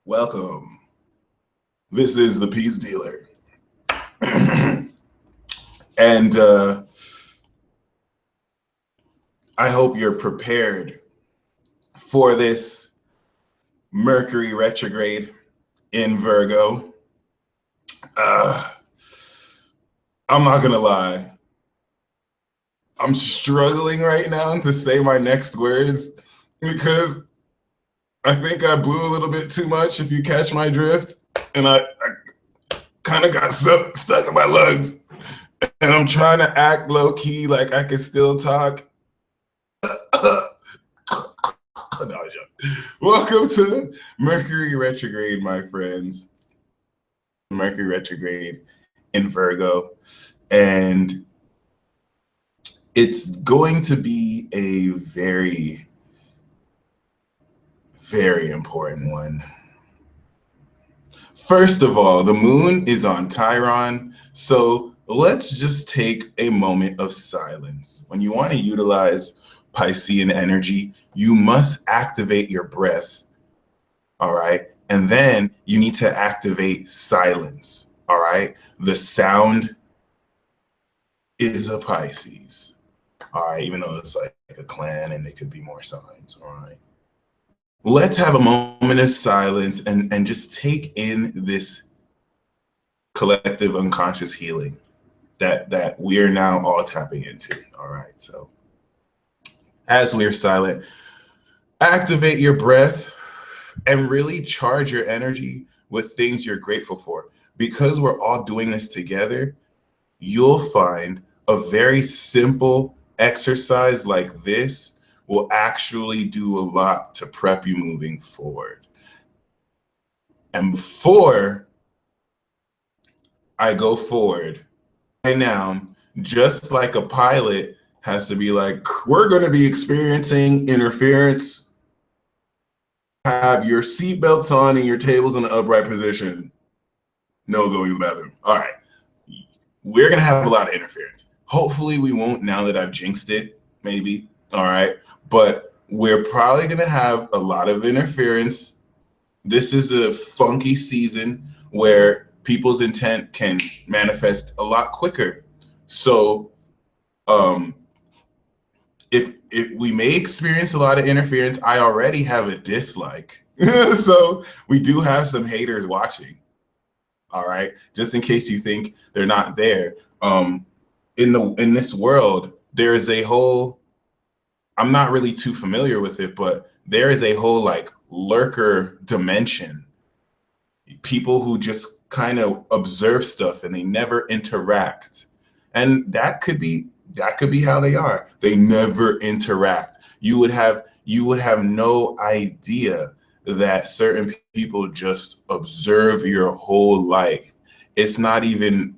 Welcome. This is the Peace Dealer. and I hope you're prepared for this Mercury Retrograde in Virgo. I'm not going to lie. I'm struggling right now to say my next words because I think I blew a little bit too much, if you catch my drift. And I kind of got stuck in my lungs. And I'm trying to act low-key like I can still talk. Welcome to Mercury Retrograde, my friends. Mercury Retrograde in Virgo. And it's going to be a very, very important one. First of all, the moon is on Chiron, so let's just take a moment of silence. When you want to utilize Piscean energy, you must activate your breath, all right? And then you need to activate silence, all right? The sound is a Pisces, all right? Even though it's like a clan and it could be more signs, all right? Let's have a moment of silence and just take in this collective unconscious healing that we are now all tapping into. All right. So as we're silent, activate your breath and really charge your energy with things you're grateful for. Because we're all doing this together, you'll find a very simple exercise like this will actually do a lot to prep you moving forward. And before I go forward, right now, just like a pilot has to be like, we're going to be experiencing interference, have your seatbelts on and your tables in the upright position, no going to the bathroom. All right, we're going to have a lot of interference. Hopefully we won't, now that I've jinxed it, maybe. All right, but we're probably going to have a lot of interference. This is a funky season where people's intent can manifest a lot quicker. So if we may experience a lot of interference, I already have a dislike. So we do have some haters watching. All right, just in case you think they're not there. In this world, there is a whole, I'm not really too familiar with it, but there is a whole like lurker dimension. People who just kind of observe stuff and they never interact. And that could be how they are. They never interact. You would have no idea that certain people just observe your whole life. It's not even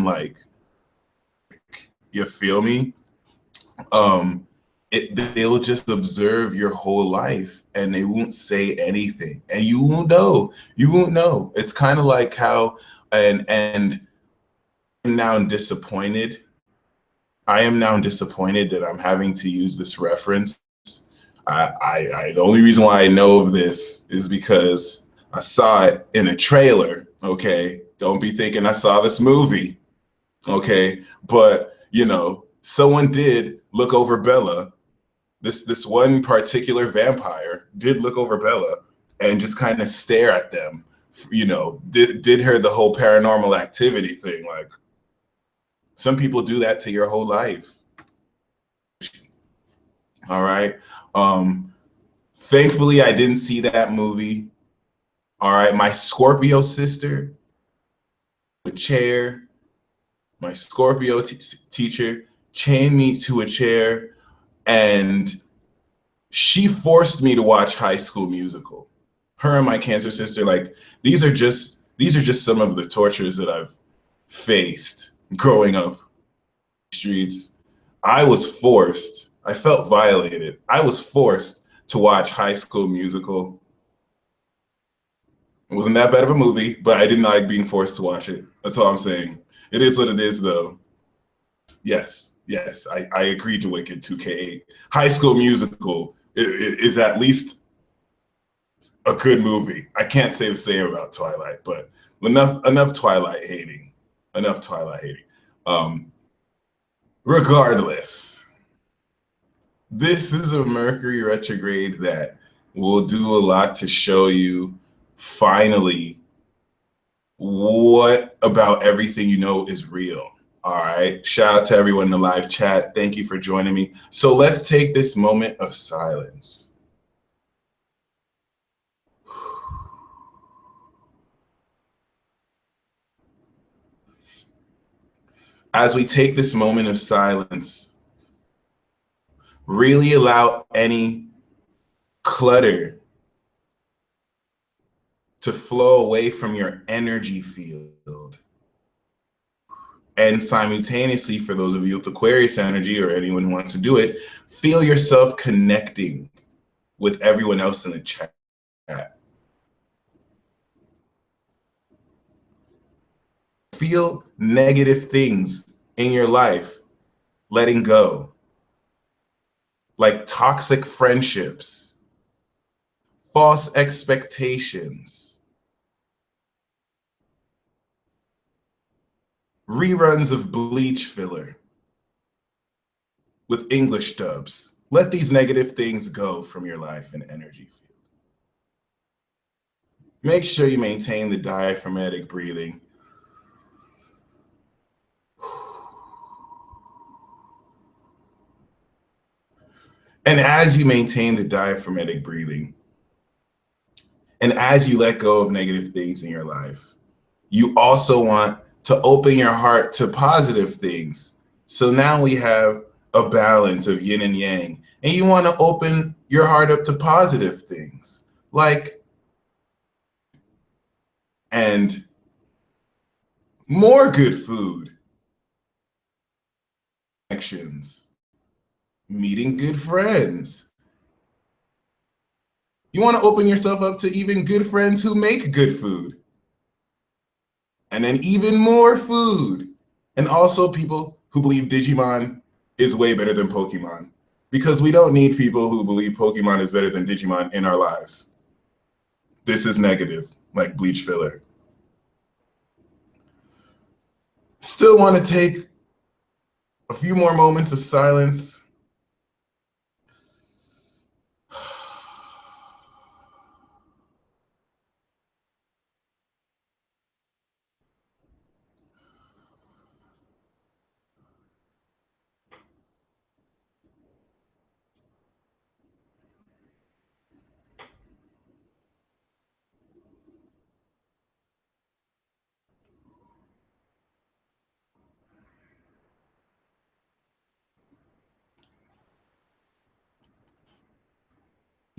like, you feel me? They'll just observe your whole life and they won't say anything, and you won't know. It's kind of like how, and I'm now disappointed. I am now disappointed that I'm having to use this reference. The only reason why I know of this is because I saw it in a trailer. Okay, don't be thinking I saw this movie. Okay, but you know, someone did look over Bella. This one particular vampire did look over Bella and just kind of stare at them. You know, did her the whole paranormal activity thing. Like, some people do that to your whole life. All right. Thankfully, I didn't see that movie. All right. My Scorpio sister, the chair, my Scorpio teacher chained me to a chair, and she forced me to watch High School Musical. Her and my Cancer sister, like, these are just some of the tortures that I've faced growing up in the streets. I felt violated. I was forced to watch High School Musical. It wasn't that bad of a movie, but I didn't like being forced to watch it. That's all I'm saying. It is what it is, though. Yes, I agreed to Wicked 2K8. High School Musical is at least a good movie. I can't say the same about Twilight, but enough Twilight hating. Enough Twilight hating. Regardless, this is a Mercury retrograde that will do a lot to show you finally what about everything you know is real. All right. Shout out to everyone in the live chat. Thank you for joining me. So let's take this moment of silence. As we take this moment of silence, really allow any clutter to flow away from your energy field. And simultaneously, for those of you with Aquarius energy or anyone who wants to do it, feel yourself connecting with everyone else in the chat. Feel negative things in your life letting go, like toxic friendships, false expectations, reruns of bleach filler with English dubs. Let these negative things go from your life and energy field. Make sure you maintain the diaphragmatic breathing. And as you maintain the diaphragmatic breathing, and as you let go of negative things in your life, you also want to open your heart to positive things. So now we have a balance of yin and yang, and you want to open your heart up to positive things like and more good food, connections, meeting good friends. You want to open yourself up to even good friends who make good food. And then even more food. And also people who believe Digimon is way better than Pokemon. Because we don't need people who believe Pokemon is better than Digimon in our lives. This is negative, like bleach filler. Still want to take a few more moments of silence.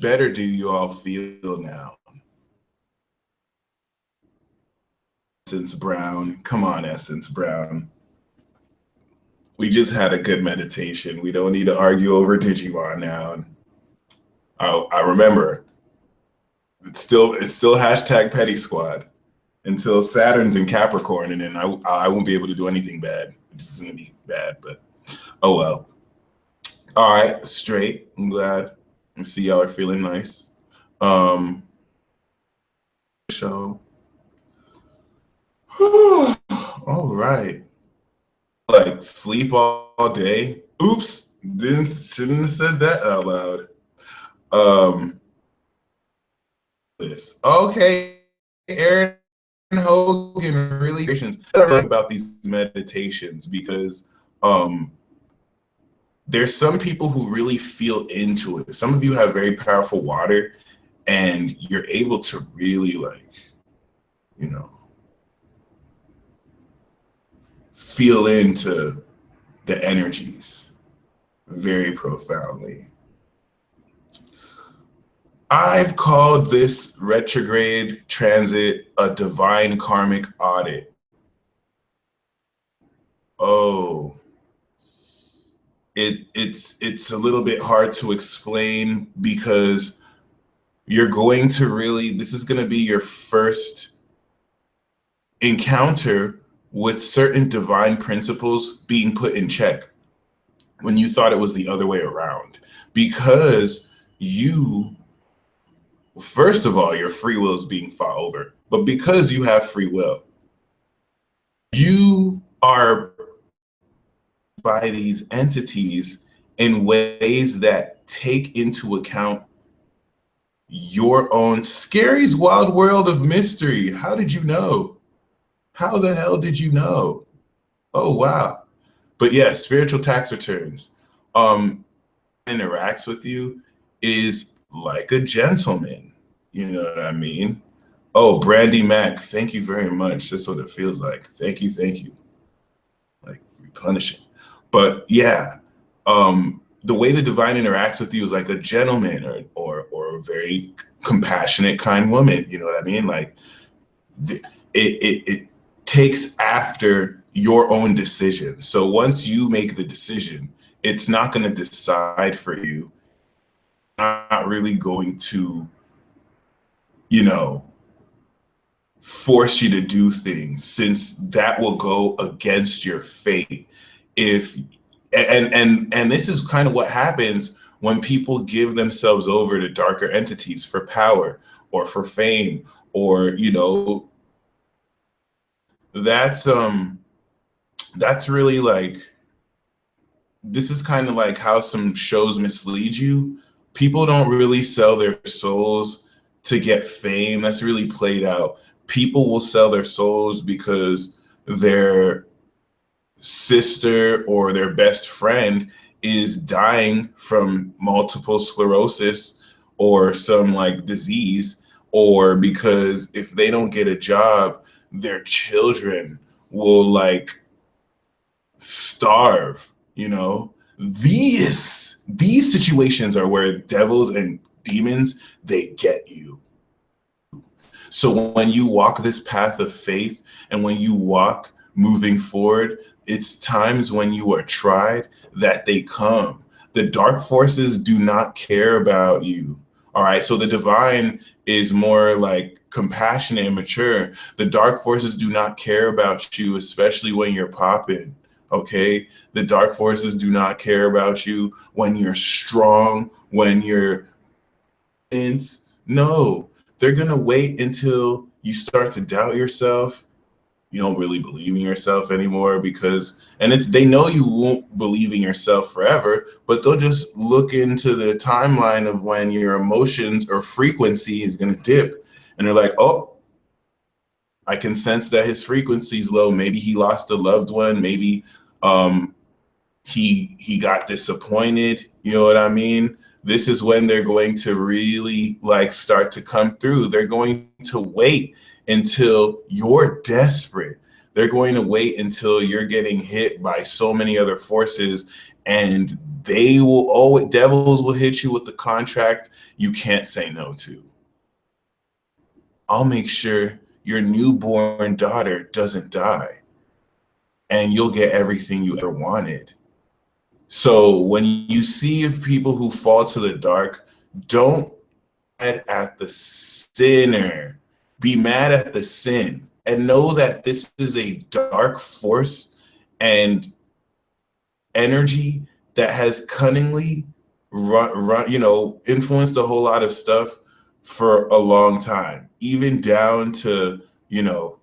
Better do you all feel now? Essence Brown, come on, Essence Brown. We just had a good meditation. We don't need to argue over Digimon now. I remember, it's still hashtag Petty Squad until Saturn's in Capricorn, and then I won't be able to do anything bad. It's just gonna be bad, but oh well. All right, straight. I'm glad. I see y'all are feeling nice. So, all right. Like sleep all day. Oops, shouldn't have said that out loud. This okay, Aaron Hogan really about these meditations because there's some people who really feel into it. Some of you have very powerful water and you're able to really feel into the energies very profoundly. I've called this retrograde transit a divine karmic audit. Oh, it's a little bit hard to explain because you're going to this is going to be your first encounter with certain divine principles being put in check when you thought it was the other way around, because you first of all, your free will is being fought over. But because you have free will, you are by these entities in ways that take into account your own Scary's wild world of mystery. How did you know? How the hell did you know? Oh, wow. But yeah, spiritual tax returns. Interacts with you is like a gentleman. You know what I mean? Oh, Brandy Mac, thank you very much. That's what it feels like. Thank you, thank you. Like replenishing. But yeah, the way the divine interacts with you is like a gentleman or a very compassionate, kind woman. You know what I mean? Like it takes after your own decision. So once you make the decision, it's not going to decide for you. Not really going to, you know, force you to do things, since that will go against your fate. If and this is kind of what happens when people give themselves over to darker entities for power or for fame, or you know, that's really like, this is kind of like how some shows mislead you. People don't really sell their souls to get fame. That's really played out. People will sell their souls because their sister or their best friend is dying from multiple sclerosis or some like disease, or because if they don't get a job, their children will like starve. You know, these situations are where devils and demons, they get you. So when you walk this path of faith and when you walk moving forward, it's times when you are tried that they come. The dark forces do not care about you. All right. So the divine is more like compassionate and mature. The dark forces do not care about you, especially when you're popping. Okay. The dark forces do not care about you when you're strong, when you're no, they're going to wait until you start to doubt yourself. You don't really believe in yourself anymore, because, and it's, they know you won't believe in yourself forever, but they'll just look into the timeline of when your emotions or frequency is going to dip. And they're like, oh, I can sense that his frequency is low. Maybe he lost a loved one. Maybe he got disappointed. You know what I mean? This is when they're going to really like start to come through. They're going to wait until you're desperate. They're going to wait until you're getting hit by so many other forces, and they will always, devils will hit you with the contract you can't say no to. I'll make sure your newborn daughter doesn't die, and you'll get everything you ever wanted. So when you see of people who fall to the dark, don't be mad at the sinner. Be mad at the sin, and know that this is a dark force and energy that has cunningly run, you know, influenced a whole lot of stuff for a long time, even down to, you know,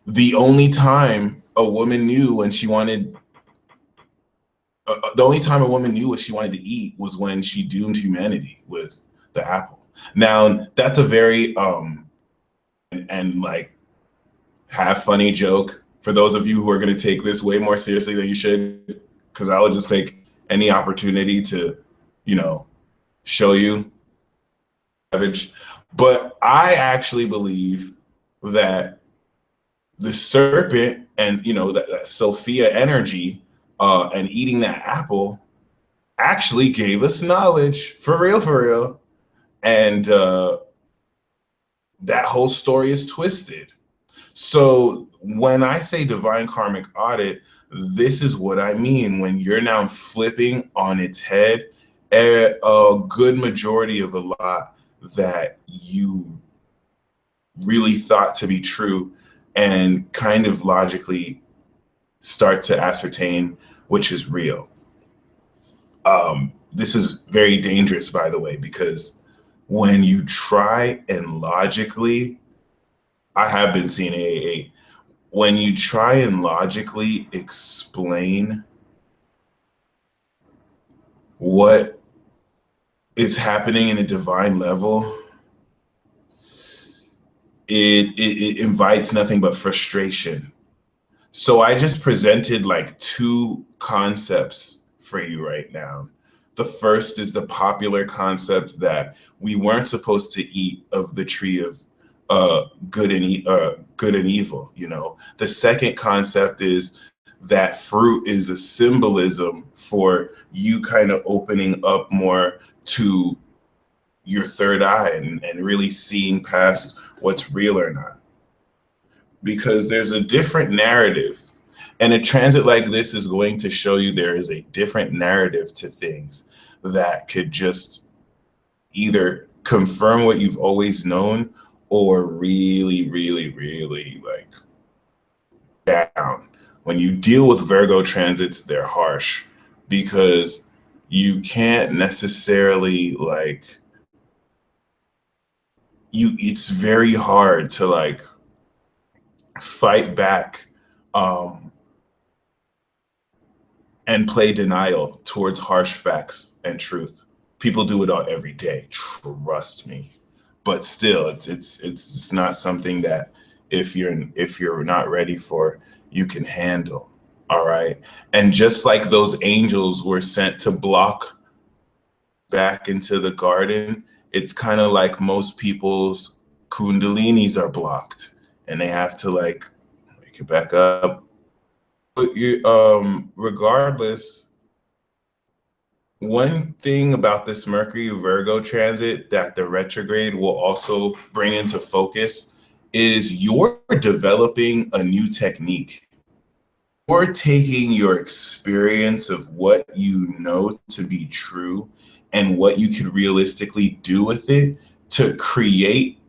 the only time a woman knew when she wanted the only time a woman knew what she wanted to eat was when she doomed humanity with the apple. Now, that's a very and like have funny joke for those of you who are going to take this way more seriously than you should, because I would just take any opportunity to, you know, show you savage. But I actually believe that the serpent and, you know, that Sophia energy and eating that apple actually gave us knowledge, for real, for real. And that whole story is twisted. So when I say divine karmic audit, this is what I mean. When you're now flipping on its head a good majority of a lot that you really thought to be true, and kind of logically start to ascertain which is real. This is very dangerous, by the way, because when you try and logically, I have been seeing AA, when you try and logically explain what is happening in a divine level, it invites nothing but frustration. So I just presented like two concepts for you right now. The first is the popular concept that we weren't supposed to eat of the tree of good and evil. You know, the second concept is that fruit is a symbolism for you kind of opening up more to your third eye and really seeing past what's real or not. Because there's a different narrative. And a transit like this is going to show you there is a different narrative to things that could just either confirm what you've always known or really, really, really like down. When you deal with Virgo transits, they're harsh because you can't necessarily like it's very hard to like fight back and play denial towards harsh facts and truth. People do it all every day, trust me. But still, it's not something that if you're not ready for, you can handle. All right. And just like those angels were sent to block back into the garden, it's kind of like most people's kundalinis are blocked and they have to like make it back up. But you, regardless, one thing about this Mercury Virgo transit that the retrograde will also bring into focus is you're developing a new technique. You're taking your experience of what you know to be true and what you could realistically do with it to create,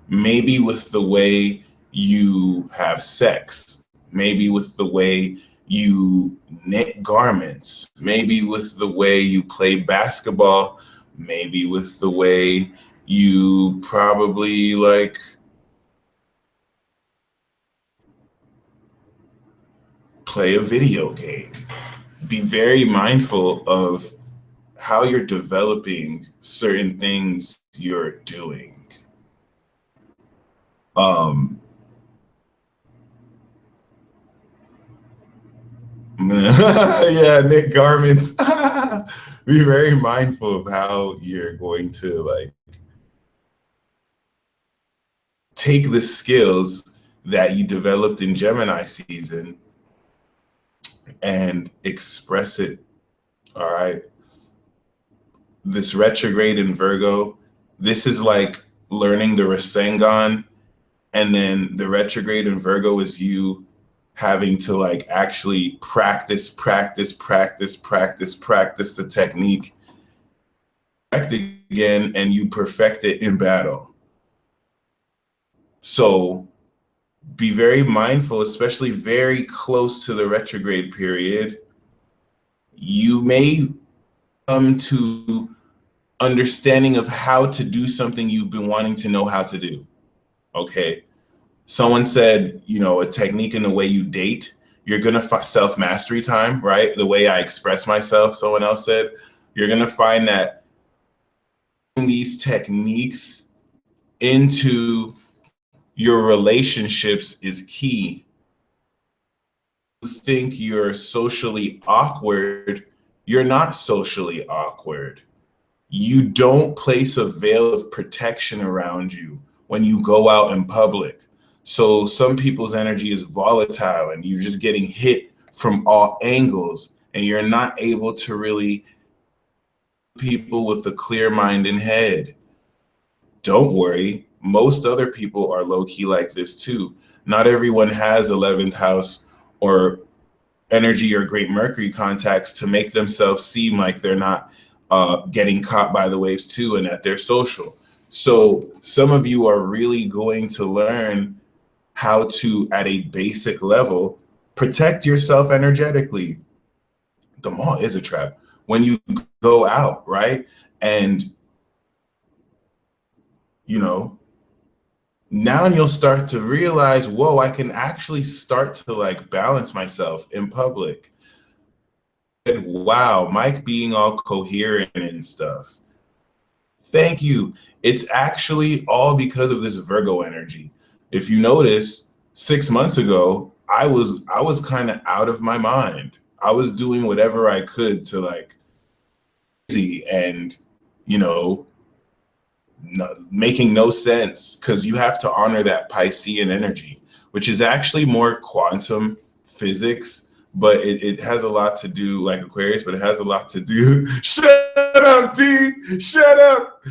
maybe with the way you have sex, maybe with the way you knit garments, maybe with the way you play basketball, maybe with the way you probably like play a video game. Be very mindful of how you're developing certain things you're doing. Yeah, knit garments. Be very mindful of how you're going to like take the skills that you developed in Gemini season and express it. All right. This retrograde in Virgo, this is like learning the Rasengan, and then the retrograde in Virgo is you having to like actually practice the technique again, and you perfect it in battle. So be very mindful, especially very close to the retrograde period. You may come to understanding of how to do something you've been wanting to know how to do. Okay. Someone said, you know, a technique in the way you date, you're going to self-mastery time, right? The way I express myself, someone else said, you're going to find that these techniques into your relationships is key. You think you're socially awkward, you're not socially awkward. You don't place a veil of protection around you when you go out in public. So some people's energy is volatile and you're just getting hit from all angles and you're not able to really people with a clear mind and head. Don't worry. Most other people are low-key like this too. Not everyone has 11th house or energy or great Mercury contacts to make themselves seem like they're not getting caught by the waves too and that they're social. So some of you are really going to learn how to, at a basic level, protect yourself energetically. The mall is a trap when you go out, right? And you know, now you'll start to realize, whoa, I can actually start to like balance myself in public. And wow, Mike being all coherent and stuff. Thank you. It's actually all because of this Virgo energy. If you notice, 6 months ago, I was kind of out of my mind. I was doing whatever I could to like and you know making no sense, because you have to honor that Piscean energy, which is actually more quantum physics, but it has a lot to do, like Aquarius, but it has a lot to do. Shut up, D! Shut up!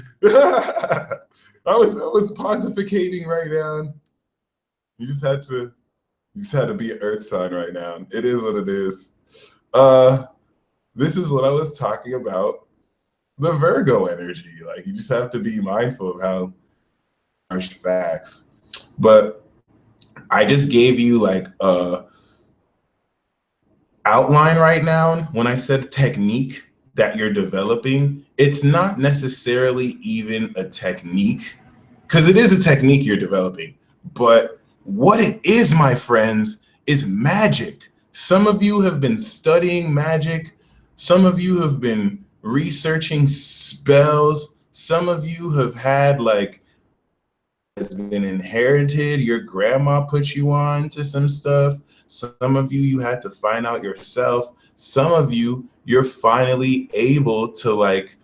I was pontificating right now. You just had to be an Earth sign right now. It is what it is. Uh, this is what I was talking about. The Virgo energy. Like, you just have to be mindful of how harsh facts. But I just gave you like a outline right now. When I said technique that you're developing, it's not necessarily even a technique, because it is a technique you're developing. But what it is, my friends, is magic. Some of you have been studying magic. Some of you have been researching spells. Some of you have had like has been inherited. Your grandma put you on to some stuff. Some of you, you had to find out yourself. Some of you, you're finally able to like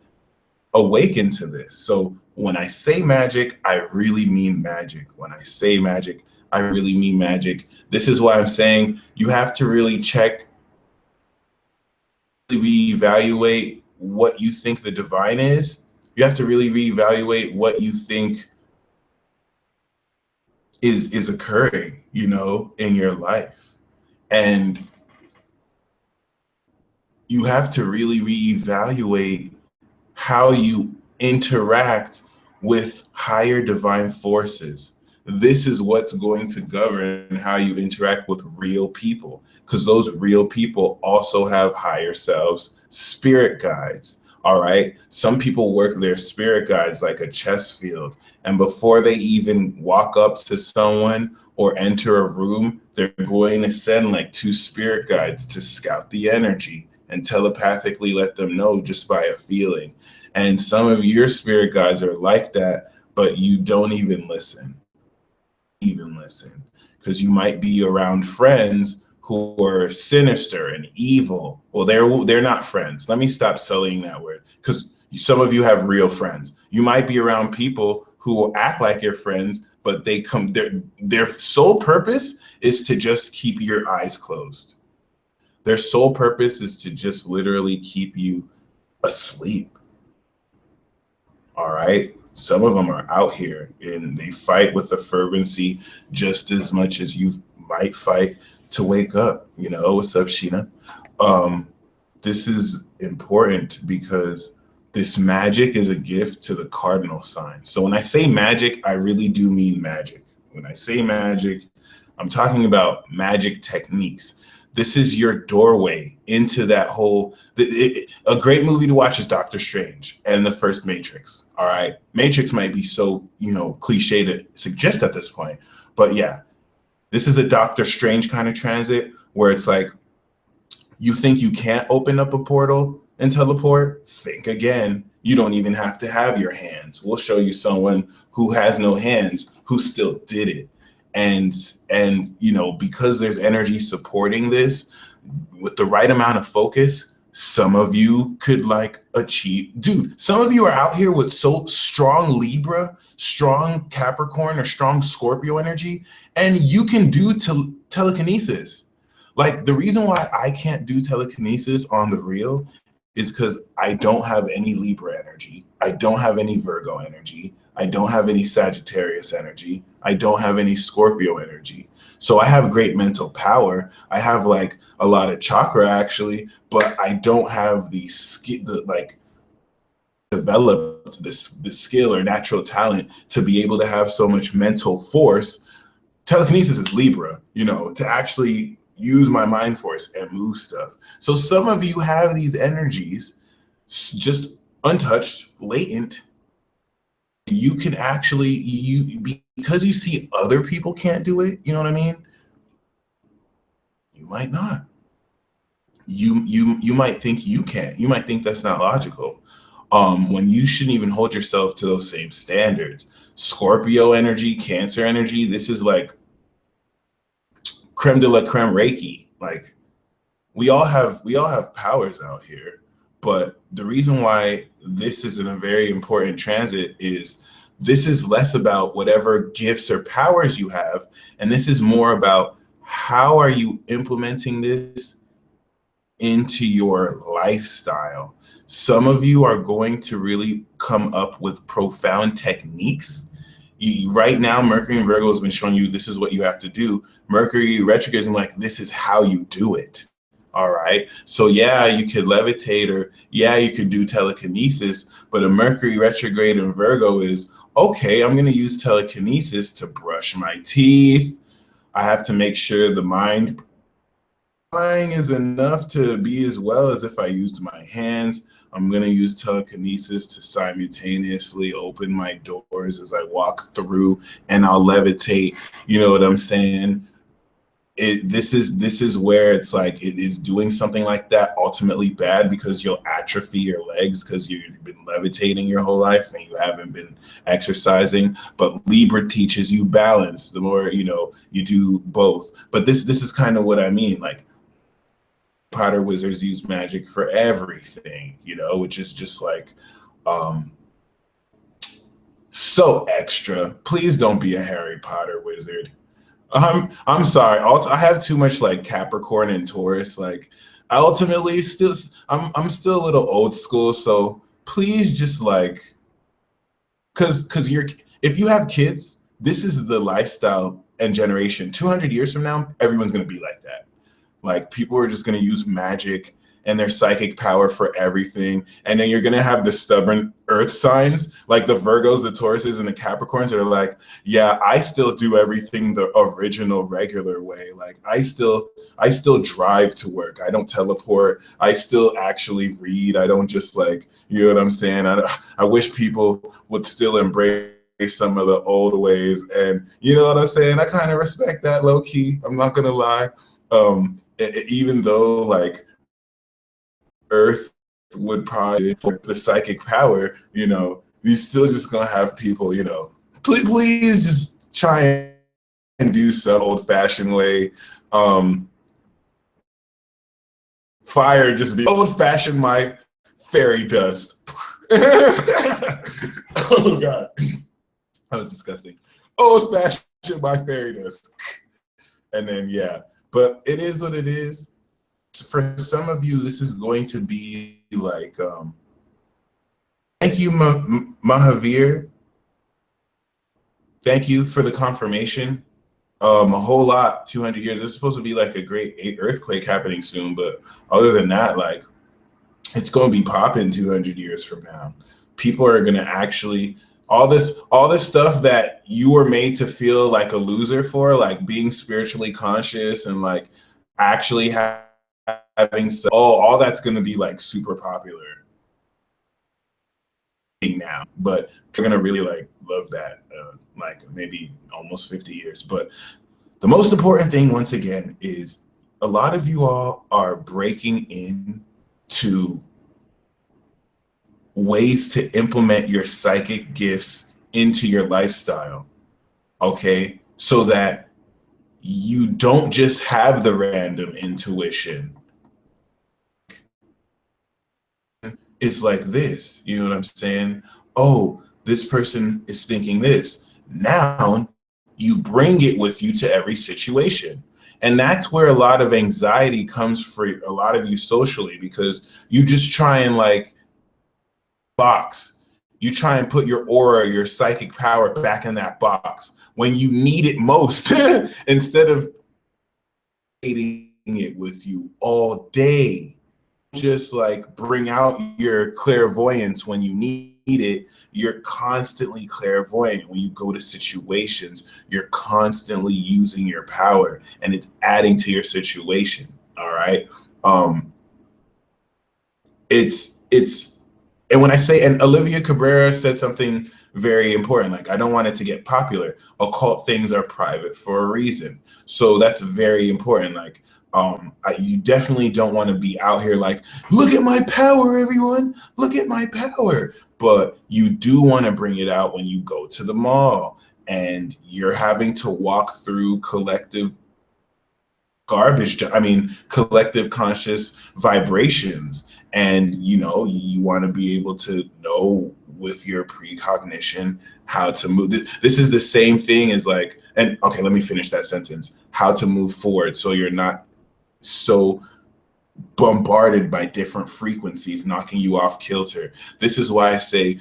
awaken to this. So when I say magic, I really mean magic. When I say magic, I really mean magic. This is why I'm saying you have to really check, reevaluate what you think the divine is. You have to really reevaluate what you think is occurring, in your life. And you have to really reevaluate how you interact with higher divine forces. This is what's going to govern how you interact with real people, because those real people also have higher selves, spirit guides. All right. Some people work their spirit guides like a chess field. And before they even walk up to someone or enter a room, they're going to send like 2 spirit guides to scout the energy and telepathically let them know just by a feeling. And some of your spirit guides are like that, but you don't even listen. Because you might be around friends who are sinister and evil. Well, they're not friends. Let me stop selling that word, because some of you have real friends. You might be around people who will act like your friends, but their sole purpose is to just keep your eyes closed. Their sole purpose is to just literally keep you asleep. All right. Some of them are out here and they fight with a fervency just as much as you might fight to wake up. What's up, Sheena? This is important because this magic is a gift to the cardinal sign. So when I say magic, I really do mean magic. When I say magic, I'm talking about magic techniques. This is your doorway into that whole. A great movie to watch is Doctor Strange and the first Matrix. All right, Matrix might be so cliche to suggest at this point, but yeah, this is a Doctor Strange kind of transit where it's like you think you can't open up a portal and teleport. Think again. You don't even have to have your hands. We'll show you someone who has no hands who still did it. And because there's energy supporting this with the right amount of focus, some of you could like achieve. Dude, some of you are out here with so strong Libra, strong Capricorn, or strong Scorpio energy, and you can do telekinesis. Like, the reason why I can't do telekinesis on the real is because I don't have any Libra energy. I don't have any Virgo energy. I don't have any Sagittarius energy. I don't have any Scorpio energy. So I have great mental power. I have like a lot of chakra actually, but I don't have developed the skill or natural talent to be able to have so much mental force. Telekinesis is Libra, to actually use my mind force and move stuff. So some of you have these energies just untouched, latent, you can actually, because you see other people can't do it, you know what I mean? You might not. You might think you can't. You might think that's not logical. When you shouldn't even hold yourself to those same standards. Scorpio energy, Cancer energy, this is like creme de la creme Reiki. Like we all have powers out here, but the reason why this is in a very important transit is this is less about whatever gifts or powers you have, and this is more about how are you implementing this into your lifestyle. Some of you are going to really come up with profound techniques. Right now, Mercury and Virgo has been showing you this is what you have to do. Mercury retrograde is like, this is how you do it. All right. So yeah, you could levitate, or yeah, you could do telekinesis, but a Mercury retrograde in Virgo is, okay, I'm going to use telekinesis to brush my teeth. I have to make sure the mind is enough to be as well as if I used my hands. I'm going to use telekinesis to simultaneously open my doors as I walk through, and I'll levitate. You know what I'm saying? This is where it's like it is doing something like that ultimately bad, because you'll atrophy your legs because you've been levitating your whole life and you haven't been exercising. But Libra teaches you balance. The more you do both. But this is kind of what I mean. Like Potter wizards use magic for everything, which is just like so extra. Please don't be a Harry Potter wizard. I'm sorry. I have too much like Capricorn and Taurus. Like ultimately I'm still a little old school. So please just like, cause if you have kids, this is the lifestyle and generation. 200 years from now, everyone's going to be like that. Like people are just going to use magic and their psychic power for everything. And then you're going to have the stubborn earth signs, like the Virgos, the Tauruses, and the Capricorns that are like, yeah, I still do everything the original regular way. Like I still drive to work. I don't teleport. I still actually read. I don't just like, you know what I'm saying? I wish people would still embrace some of the old ways. And you know what I'm saying? I kind of respect that low key. I'm not going to lie. Even though like Earth would probably for the psychic power, you still just gonna have people, please just try and do some old-fashioned way. Fire just be old-fashioned my fairy dust. Oh God, that was disgusting. Old-fashioned my fairy dust. And then yeah, but it is what it is. For some of you, this is going to be like, thank you, Mahavir. Thank you for the confirmation. A whole lot, 200 years. It's supposed to be like a great earthquake happening soon, but other than that, like, it's going to be popping 200 years from now. People are going to actually, all this stuff that you were made to feel like a loser for, like being spiritually conscious and like actually having all that's going to be like super popular now, but they're going to really like love that like maybe almost 50 years. But the most important thing, once again, is a lot of you all are breaking into ways to implement your psychic gifts into your lifestyle, okay? So that you don't just have the random intuition. It's like this, you know what I'm saying? Oh, this person is thinking this. Now you bring it with you to every situation. And that's where a lot of anxiety comes for a lot of you socially, because you just try and like box. You try and put your aura, your psychic power back in that box when you need it most, instead of taking it with you all day. Just like bring out your clairvoyance when you need it. You're constantly clairvoyant when you go to situations. You're constantly using your power, and it's adding to your situation. All right. It's and when I say, and Olivia Cabrera said something very important. Like, I don't want it to get popular. Occult things are private for a reason. So that's very important. Like, you definitely don't want to be out here like, look at my power, everyone, look at my power. But you do want to bring it out when you go to the mall and you're having to walk through collective collective conscious vibrations. And, you want to be able to know with your precognition how to move. This is the same thing as like, and okay, let me finish that sentence. How to move forward so you're not so bombarded by different frequencies knocking you off kilter. This is why I say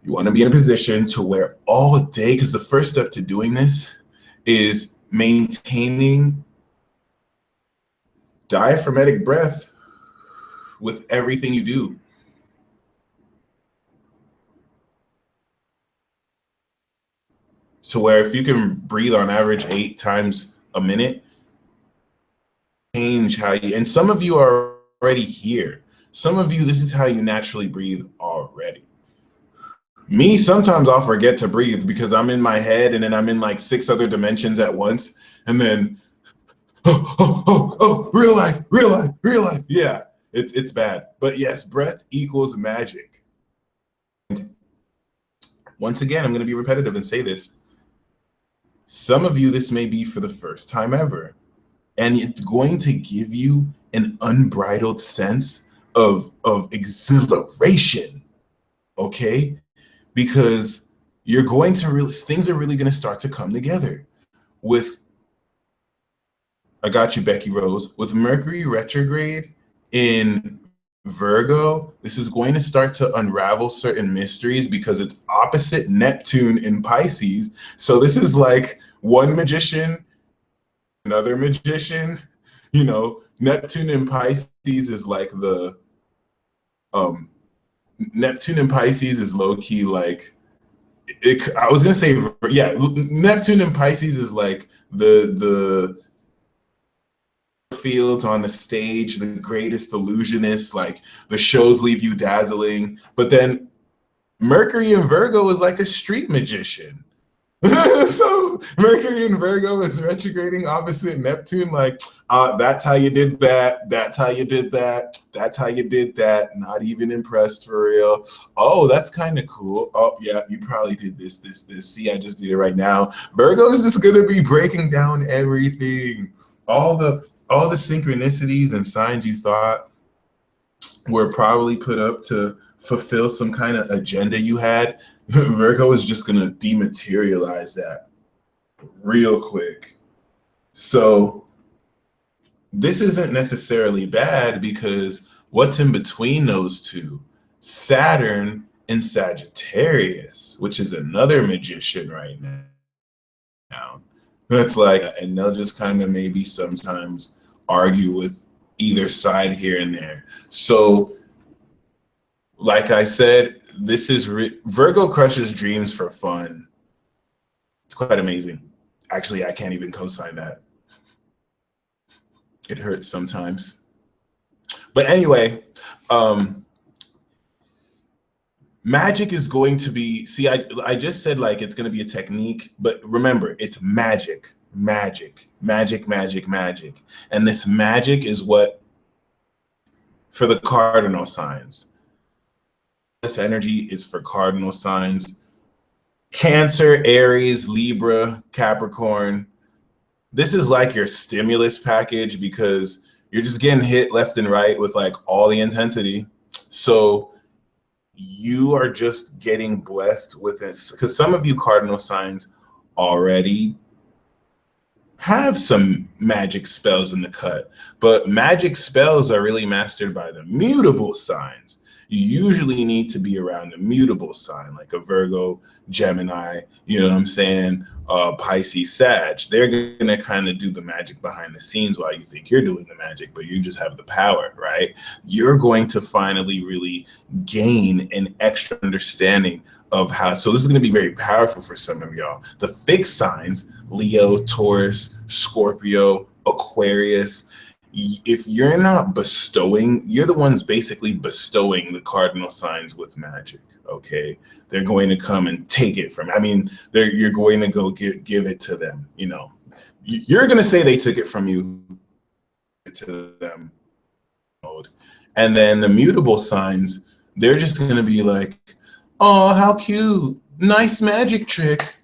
you want to be in a position to where all day, because the first step to doing this is maintaining diaphragmatic breath with everything you do. So where if you can breathe on average 8 times a minute, change how you, and some of you are already here. Some of you, this is how you naturally breathe already. Me, sometimes I'll forget to breathe because I'm in my head and then I'm in like 6 other dimensions at once. And then, real life. Yeah, it's bad. But yes, breath equals magic. And once again, I'm going to be repetitive and say this. Some of you, this may be for the first time ever. And it's going to give you an unbridled sense of exhilaration, okay? Because you're going to things are really going to start to come together. I got you, Becky Rose. With Mercury retrograde in Virgo, this is going to start to unravel certain mysteries because it's opposite Neptune in Pisces. So this is like one magician, another magician. Neptune in Pisces is like the Neptune in Pisces is low-key like I was gonna say, yeah, Neptune in Pisces is like the fields on the stage, the greatest illusionist, like the shows leave you dazzling. But then Mercury in Virgo is like a street magician. So Mercury in Virgo is retrograding opposite Neptune, like that's how you did that, that's how you did that, that's how you did that, not even impressed for real. Oh, that's kind of cool. Oh yeah, you probably did this. See, I just did it right now. Virgo is just gonna be breaking down everything. All the synchronicities and signs you thought were probably put up to fulfill some kind of agenda you had, Virgo is just gonna dematerialize that real quick. So this isn't necessarily bad because what's in between those two? Saturn and Sagittarius, which is another magician right now. That's like, and they'll just kind of maybe sometimes argue with either side here and there. So like I said, this is Virgo crushes dreams for fun. It's quite amazing. Actually, I can't even co-sign that. It hurts sometimes. But anyway, magic is going to be, see, I just said like it's going to be a technique, but remember, it's magic. And this magic is what, for the cardinal signs. This energy is for cardinal signs. Cancer, Aries, Libra, Capricorn. This is like your stimulus package because you're just getting hit left and right with like all the intensity. So you are just getting blessed with this because some of you cardinal signs already have some magic spells in the cut, but magic spells are really mastered by the mutable signs. You usually need to be around a mutable sign like a Virgo, Gemini, you know what I'm saying? Pisces, Sag. They're gonna kind of do the magic behind the scenes while you think you're doing the magic, but you just have the power, right? You're going to finally really gain an extra understanding of how, so this is gonna be very powerful for some of y'all. The fixed signs, Leo, Taurus, Scorpio, Aquarius, if you're not bestowing, you're the ones basically bestowing the cardinal signs with magic. Okay, they're going to come and take it from. I mean, you're going to go give it to them. You know, you're going to say they took it from you to them. And then the mutable signs, they're just going to be like, oh, how cute. Nice magic trick.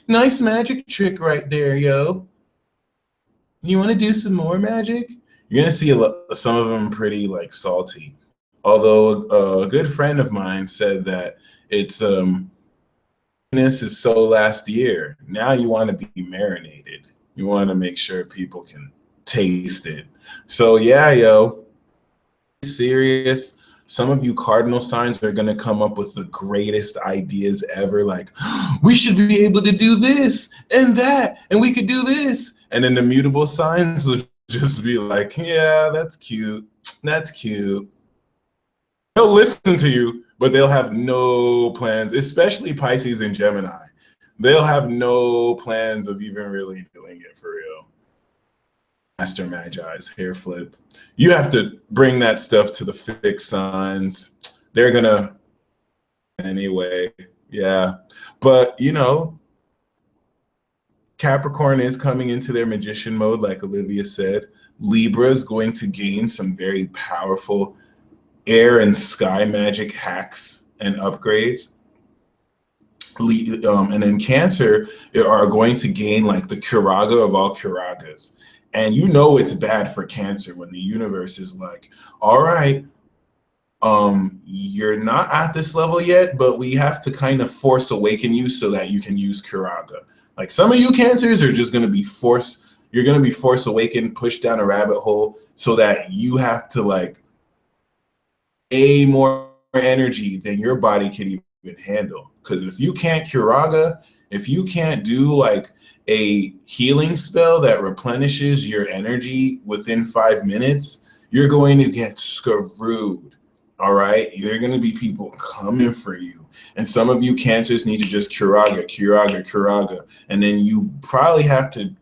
Nice magic trick right there, yo. You want to do some more magic? You're going to see some of them pretty like salty. Although a good friend of mine said that it's this is so last year. Now you want to be marinated. You want to make sure people can taste it. So yeah, yo, serious. Some of you cardinal signs are going to come up with the greatest ideas ever. Like, we should be able to do this and that, and we could do this. And then the mutable signs will just be like, yeah, that's cute. That's cute. They'll listen to you, but they'll have no plans, especially Pisces and Gemini. They'll have no plans of even really doing it for real. Master Magi's hair flip. You have to bring that stuff to the fixed signs. They're gonna anyway. Yeah. But you know, Capricorn is coming into their magician mode, like Olivia said. Libra is going to gain some very powerful air and sky magic hacks and upgrades. And then Cancer are going to gain like the Curaga of all Curagas. And you know it's bad for Cancer when the universe is like, all right, you're not at this level yet, but we have to kind of force awaken you so that you can use Curaga. Like some of you Cancers are just going to be you're going to be force awakened, pushed down a rabbit hole so that you have to like more energy than your body can even handle. Because if you can't Curaga, if you can't do like a healing spell that replenishes your energy within 5 minutes, you're going to get screwed. All right, there are going to be people coming for you, and some of you Cancers need to just Curaga, and then you probably have to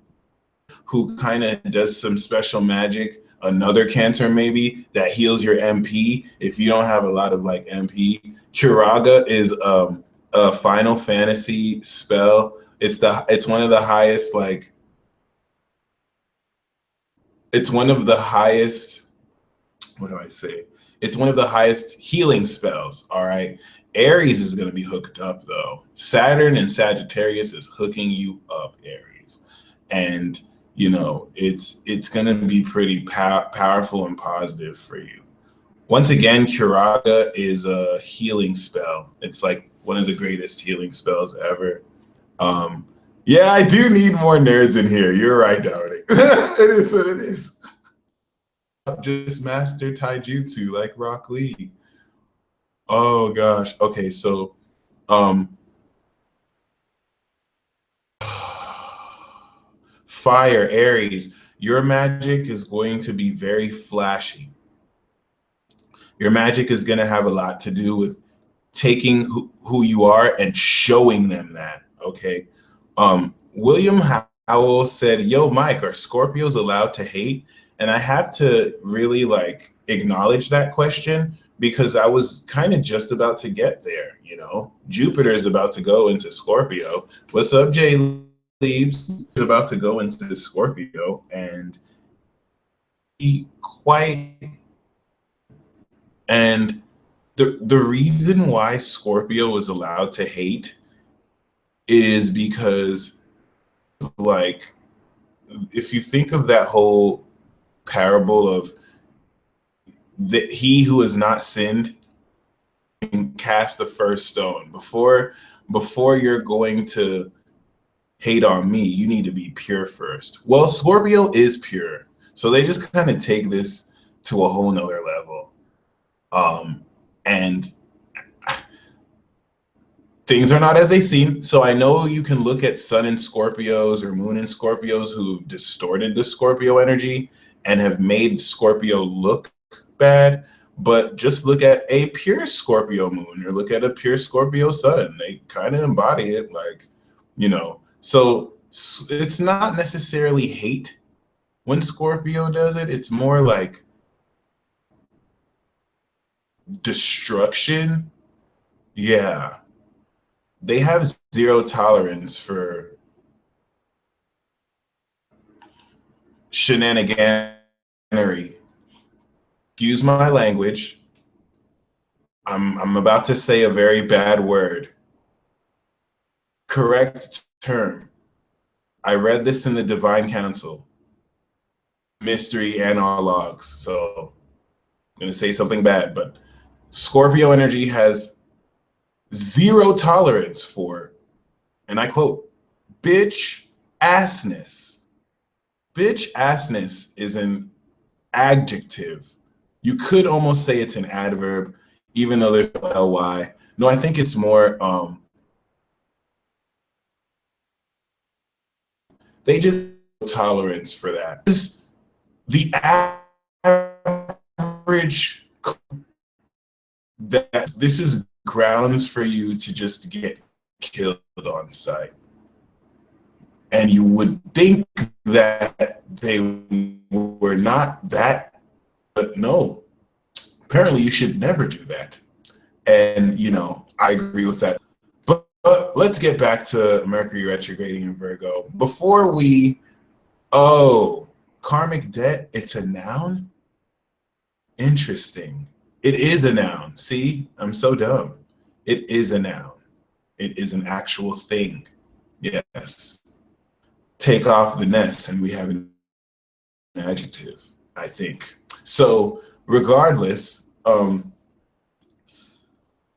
who kind of does some special magic, another Cancer maybe that heals your MP if you don't have a lot of like MP. Curaga is a Final Fantasy spell. It's one of the highest like it's one of the highest what do I say? It's one of the highest healing spells, all right? Aries is going to be hooked up though. Saturn and Sagittarius is hooking you up, Aries. And you know, it's going to be pretty powerful and positive for you. Once again, Curaga is a healing spell. It's like one of the greatest healing spells ever. Yeah, I do need more nerds in here. You're right, Doubting. It is what it is. Just master taijutsu like Rock Lee. Oh gosh. Okay, so fire, Aries, your magic is going to be very flashy. Your magic is going to have a lot to do with taking who you are and showing them that, okay? William Howell said, yo, Mike, are Scorpios allowed to hate? And I have to really like acknowledge that question because I was kind of just about to get there, you know? Jupiter is about to go into Scorpio. What's up, Jay Leaves? Is about to go into Scorpio and he and the reason why Scorpio is allowed to hate is because like if you think of that whole parable of that he who has not sinned can cast the first stone. Before you're going to hate on me, you need to be pure first. Well, Scorpio is pure. So they just kind of take this to a whole nother level. And things are not as they seem. So I know you can look at Sun in Scorpios or Moon in Scorpios who've distorted the Scorpio energy and have made Scorpio look bad, but just look at a pure Scorpio moon or look at a pure Scorpio sun. They kind of embody it, like, you know. So it's not necessarily hate. when Scorpio does it, it's more like destruction. Yeah. They have zero tolerance for shenaniganery. Excuse my language. I'm about to say a very bad word. Correct term. I read this in the Divine Council, mystery and all logs. So I'm going to say something bad, but Scorpio energy has zero tolerance for, and I quote, bitch assness. Bitch assness is an adjective. You could almost say it's an adverb, even though there's no ly. No, I think it's more, they just tolerance for that. The average, that this is grounds for you to just get killed on sight. And you would think that they were not that, but no. Apparently you should never do that. And, you know, I agree with that. But let's get back to Mercury retrograding in Virgo. Before we, karmic debt, it's a noun? Interesting. It is a noun. See, I'm so dumb. It is a noun. It is an actual thing. Yes. Take off the nest and we have an adjective, I think. So regardless,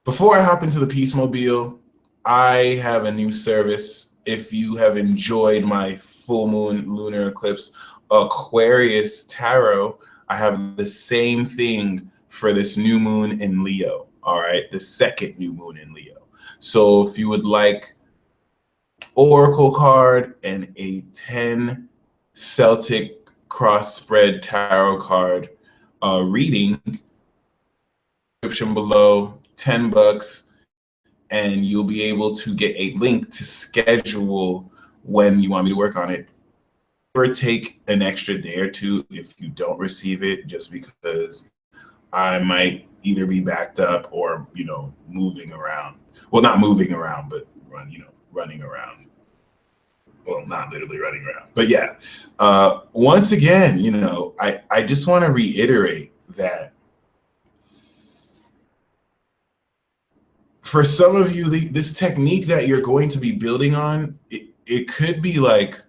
before I hop into the Peacemobile, I have a new service. If you have enjoyed my full moon lunar eclipse Aquarius tarot, I have the same thing for this new moon in Leo. All right, the second new moon in Leo. So if you would like oracle card and a 10 Celtic cross spread tarot card reading, description below, $10, and you'll be able to get a link to schedule when you want me to work on it. Or take an extra day or two if you don't receive it, just because I might either be backed up or, you know, moving around. Well, not moving around, but running around. Well, not literally running around, but yeah. Once again, you know, I just want to reiterate that for some of you, this technique that you're going to be building on, it could be like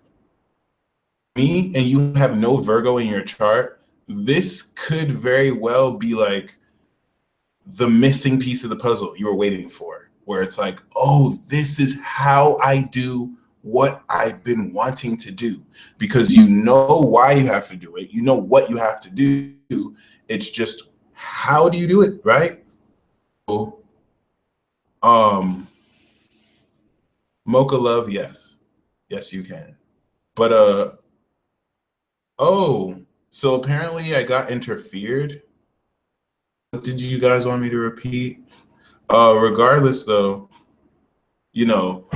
me and you have no Virgo in your chart. This could very well be like the missing piece of the puzzle you were waiting for, where it's like, oh, this is how I do what I've been wanting to do, because you know why you have to do it. You know what you have to do. It's just, how do you do it, right? Mocha love, yes. Yes, you can. But so apparently I got interfered. What did you guys want me to repeat? Regardless though, you know,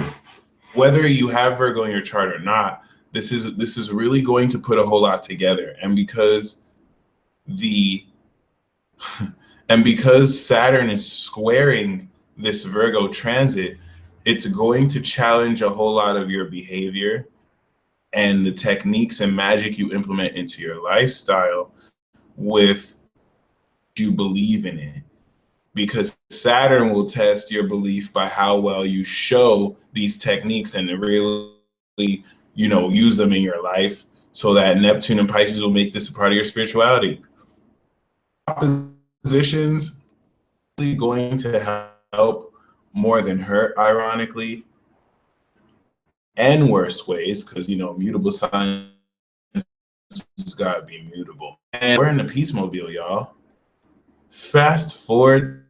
whether you have Virgo in your chart or not, this is really going to put a whole lot together. And because Saturn is squaring this Virgo transit, it's going to challenge a whole lot of your behavior and the techniques and magic you implement into your lifestyle with you believe in it. Because Saturn will test your belief by how well you show these techniques and to really, you know, use them in your life, so that Neptune and Pisces will make this a part of your spirituality. Oppositions going to help more than hurt, ironically, and worst ways, because, you know, mutable signs gotta be mutable. And we're in the Peacemobile, y'all. Fast forward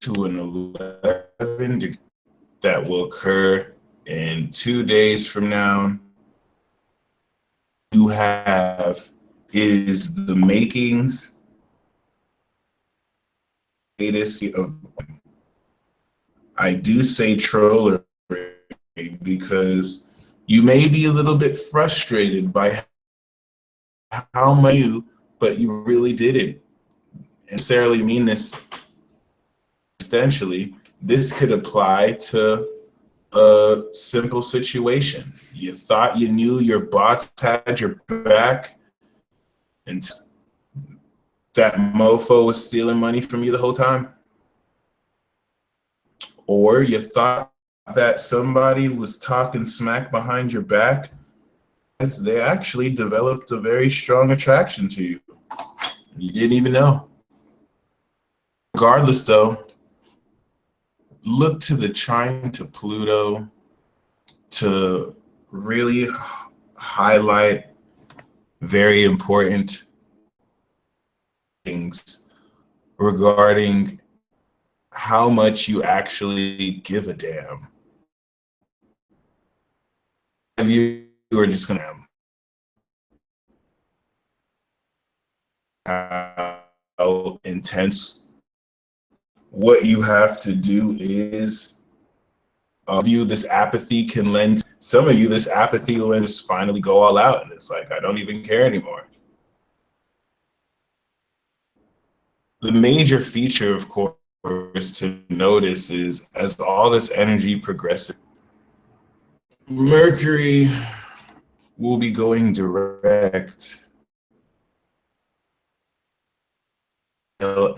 to an 11 degree that will occur in 2 days from now. You have is the makings of, I do say trollery because you may be a little bit frustrated by how much you, but you really didn't necessarily mean this essentially. This could apply to a simple situation. You thought you knew your boss had your back, and that mofo was stealing money from you the whole time. Or you thought that somebody was talking smack behind your back, as they actually developed a very strong attraction to you. You didn't even know. Regardless, though, look to the trine to Pluto to really highlight very important things regarding how much you actually give a damn. If you are just gonna how intense what you have to do is you this apathy can lend some of you this apathy will just finally go all out, and it's like I don't even care anymore. The major feature, of course, to notice is as all this energy progresses, Mercury will be going direct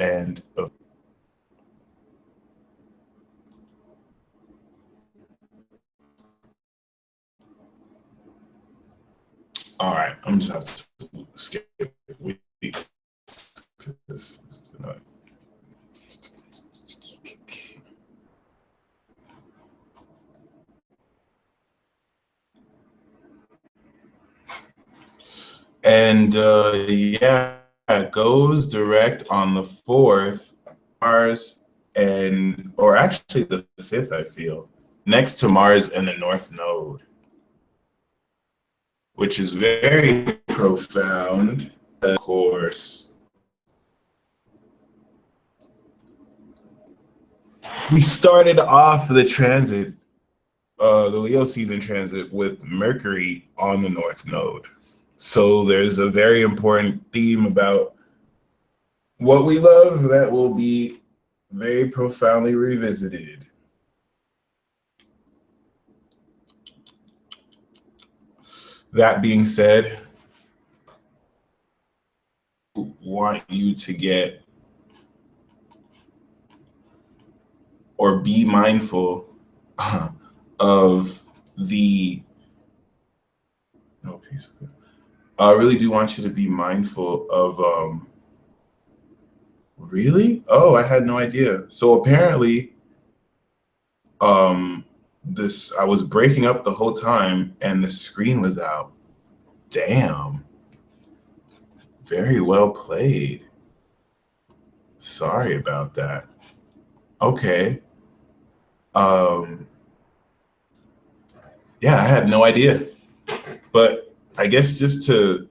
end of all right, I'm just have to skip weeks. And yeah, it goes direct on the 4th, Mars, and or actually the 5th, I feel, next to Mars and the North Node, which is very profound, of course. We started off the transit, the Leo season transit, with Mercury on the North Node. So there's a very important theme about what we love that will be very profoundly revisited. That being said, I want you to get or be mindful of the no peace. I really do want you to be mindful of really? Oh, I had no idea. So apparently this I was breaking up the whole time and the screen was out. Damn. Very well played. Sorry about that. Okay. Yeah, I had no idea. But I guess just to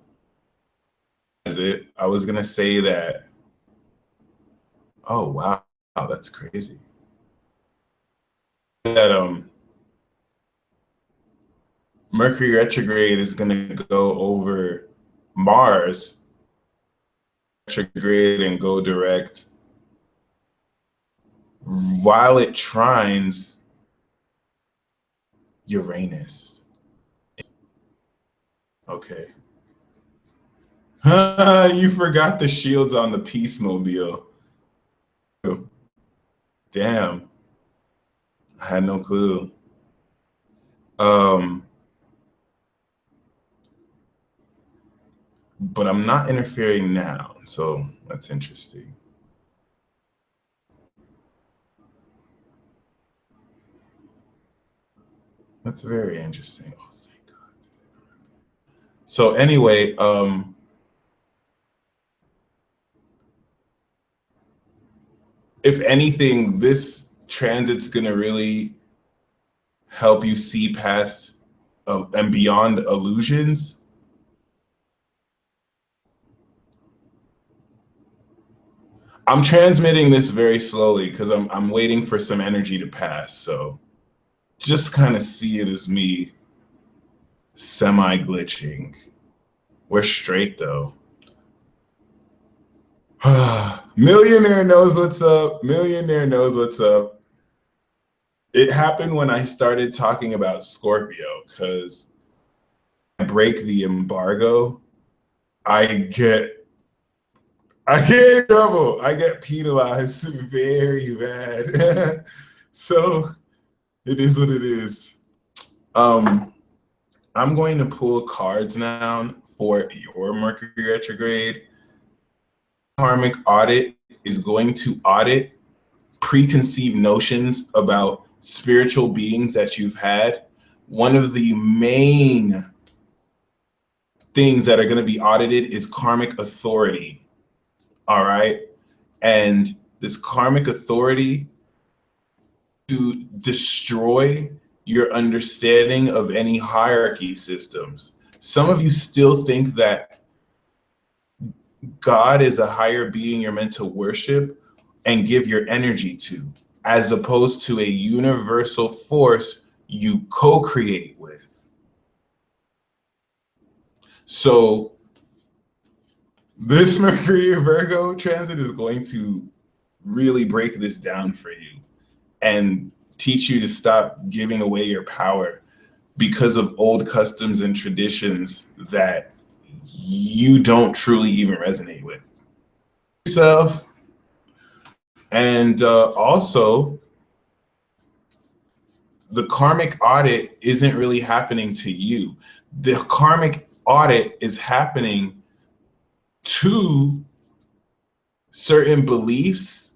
I was gonna say that. Oh wow, that's crazy. That Mercury retrograde is gonna go over Mars retrograde and go direct while it trines Uranus. Okay. You forgot the shields on the Peace Mobile. Damn. I had no clue. But I'm not interfering now, so that's interesting. That's very interesting. Oh, thank God. So anyway, if anything, this transit's gonna really help you see past and beyond illusions. I'm transmitting this very slowly because I'm waiting for some energy to pass. So just kind of see it as me semi glitching. We're straight though. Millionaire knows what's up. Millionaire knows what's up. It happened when I started talking about Scorpio, because I break the embargo, I get in trouble. I get penalized very bad. So it is what it is. I'm going to pull cards now for your Mercury retrograde. Karmic audit is going to audit preconceived notions about spiritual beings that you've had. One of the main things that are going to be audited is karmic authority. All right. And this karmic authority to destroy your understanding of any hierarchy systems. Some of you still think that God is a higher being you're meant to worship and give your energy to, as opposed to a universal force you co-create with. So this Mercury Virgo transit is going to really break this down for you and teach you to stop giving away your power because of old customs and traditions that you don't truly even resonate with yourself. And also, the karmic audit isn't really happening to you. The karmic audit is happening to certain beliefs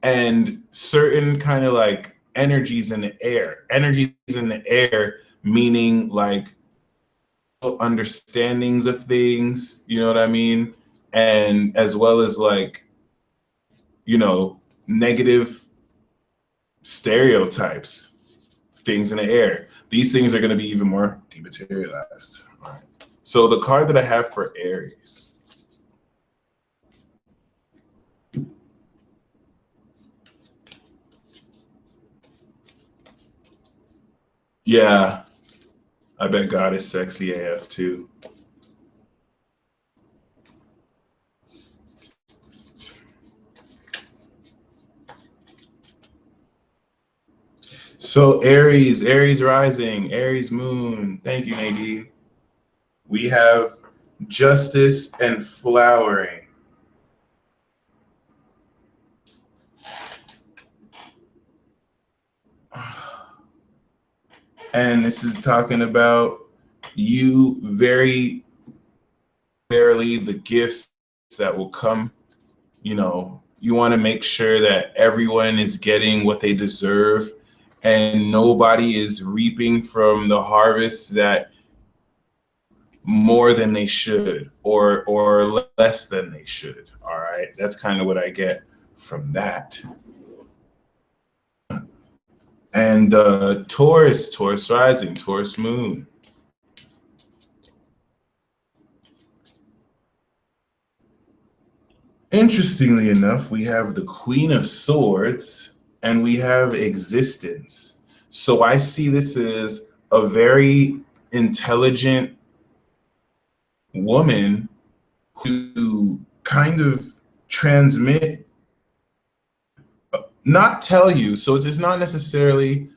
and certain kind of like energies in the air. Energies in the air meaning like understandings of things, you know what I mean? And as well as like, you know, negative stereotypes, things in the air. These things are going to be even more dematerialized. All right. So the card that I have for Aries. Yeah, I bet God is sexy AF too. So Aries rising, Aries moon. Thank you, Nadine. We have justice and flowering. And this is talking about you very rarely the gifts that will come. You know, you want to make sure that everyone is getting what they deserve and nobody is reaping from the harvest that more than they should or less than they should. All right. That's kind of what I get from that. And Taurus rising, Taurus moon. Interestingly enough, we have the Queen of Swords and we have existence. So I see this as a very intelligent woman who kind of transmit, not tell you. So it's not necessarily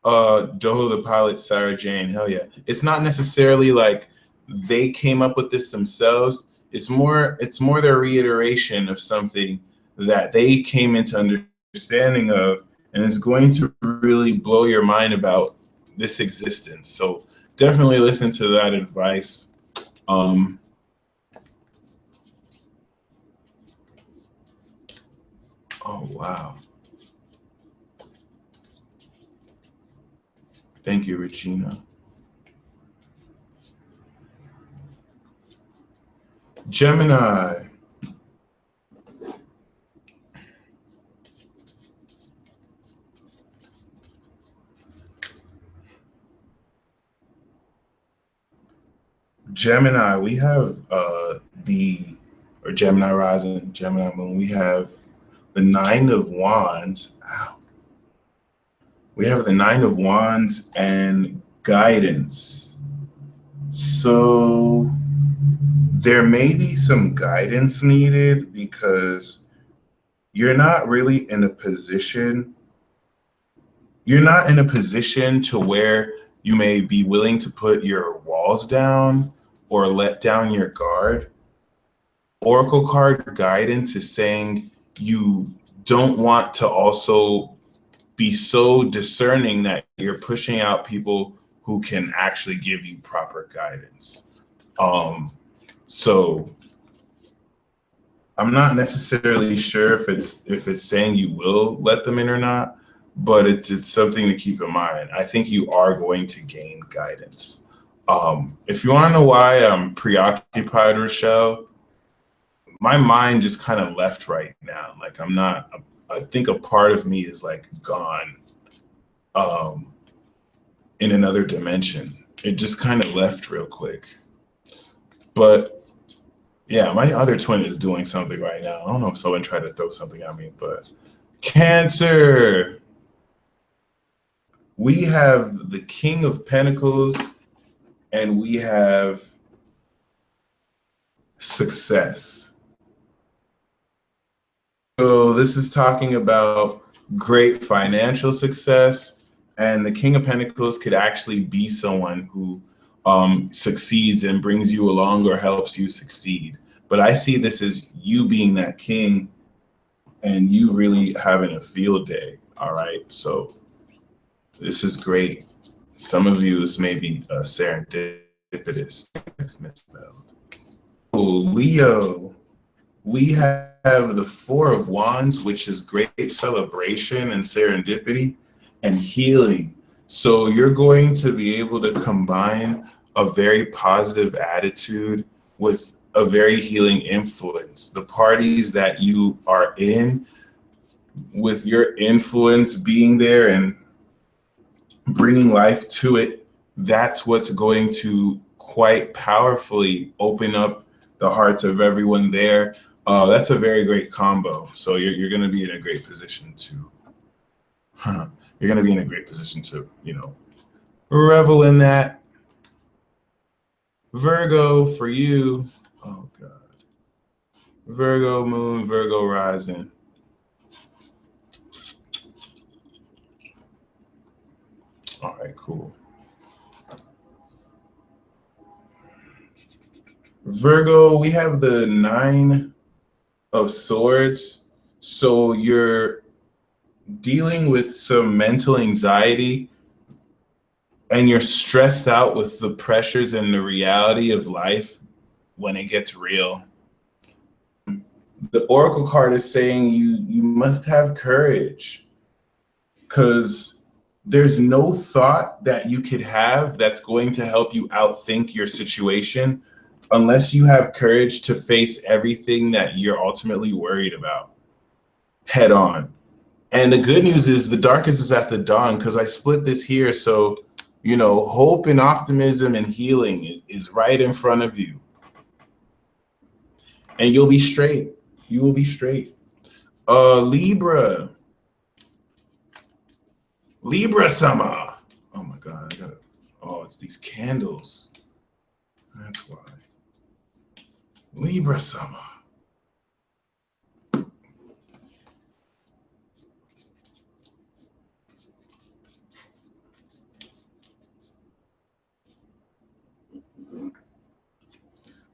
Doho the pilot, Sarah Jane, hell yeah. It's not necessarily like they came up with this themselves. It's more their reiteration of something that they came into understanding of, and it's going to really blow your mind about this existence. So definitely listen to that advice. Oh wow. Thank you, Regina. Gemini. Gemini, we have Gemini rising, Gemini moon, we have the Nine of Wands. Ow. We have the Nine of Wands and guidance. So there may be some guidance needed because you're not really in a position, you're not in a position to where you may be willing to put your walls down or let down your guard. Oracle card guidance is saying you don't want to also be so discerning that you're pushing out people who can actually give you proper guidance. So I'm not necessarily sure if it's saying you will let them in or not, but it's something to keep in mind. I think you are going to gain guidance. If you want to know why I'm preoccupied, Rochelle, my mind just kind of left right now. Like I'm not. I think a part of me is like gone, in another dimension. It just kind of left real quick. But yeah, my other twin is doing something right now. I don't know if someone tried to throw something at me, but Cancer. We have the King of Pentacles and we have success. So this is talking about great financial success, and the King of Pentacles could actually be someone who succeeds and brings you along or helps you succeed. But I see this as you being that king and you really having a field day. All right. So this is great. Some of you is maybe serendipitous. Misspelled. Oh, Leo. We have the Four of Wands, which is great celebration and serendipity and healing. So you're going to be able to combine a very positive attitude with a very healing influence. The parties that you are in, with your influence being there and bringing life to it, that's what's going to quite powerfully open up the hearts of everyone there. That's a very great combo. So you're going to be in a great position to, you're going to be in a great position to, revel in that. Virgo for you. Oh God. Virgo moon, Virgo rising. All right, cool. Virgo, we have the Nine of Swords. So you're dealing with some mental anxiety and you're stressed out with the pressures and the reality of life when it gets real. The Oracle card is saying you must have courage, because there's no thought that you could have that's going to help you outthink your situation unless you have courage to face everything that you're ultimately worried about head on. And the good news is the darkest is at the dawn, because I split this here. So, hope and optimism and healing is right in front of you. And you'll be straight. You will be straight. Libra. Libra summer. Oh my God. It's these candles. That's why. Libra summer.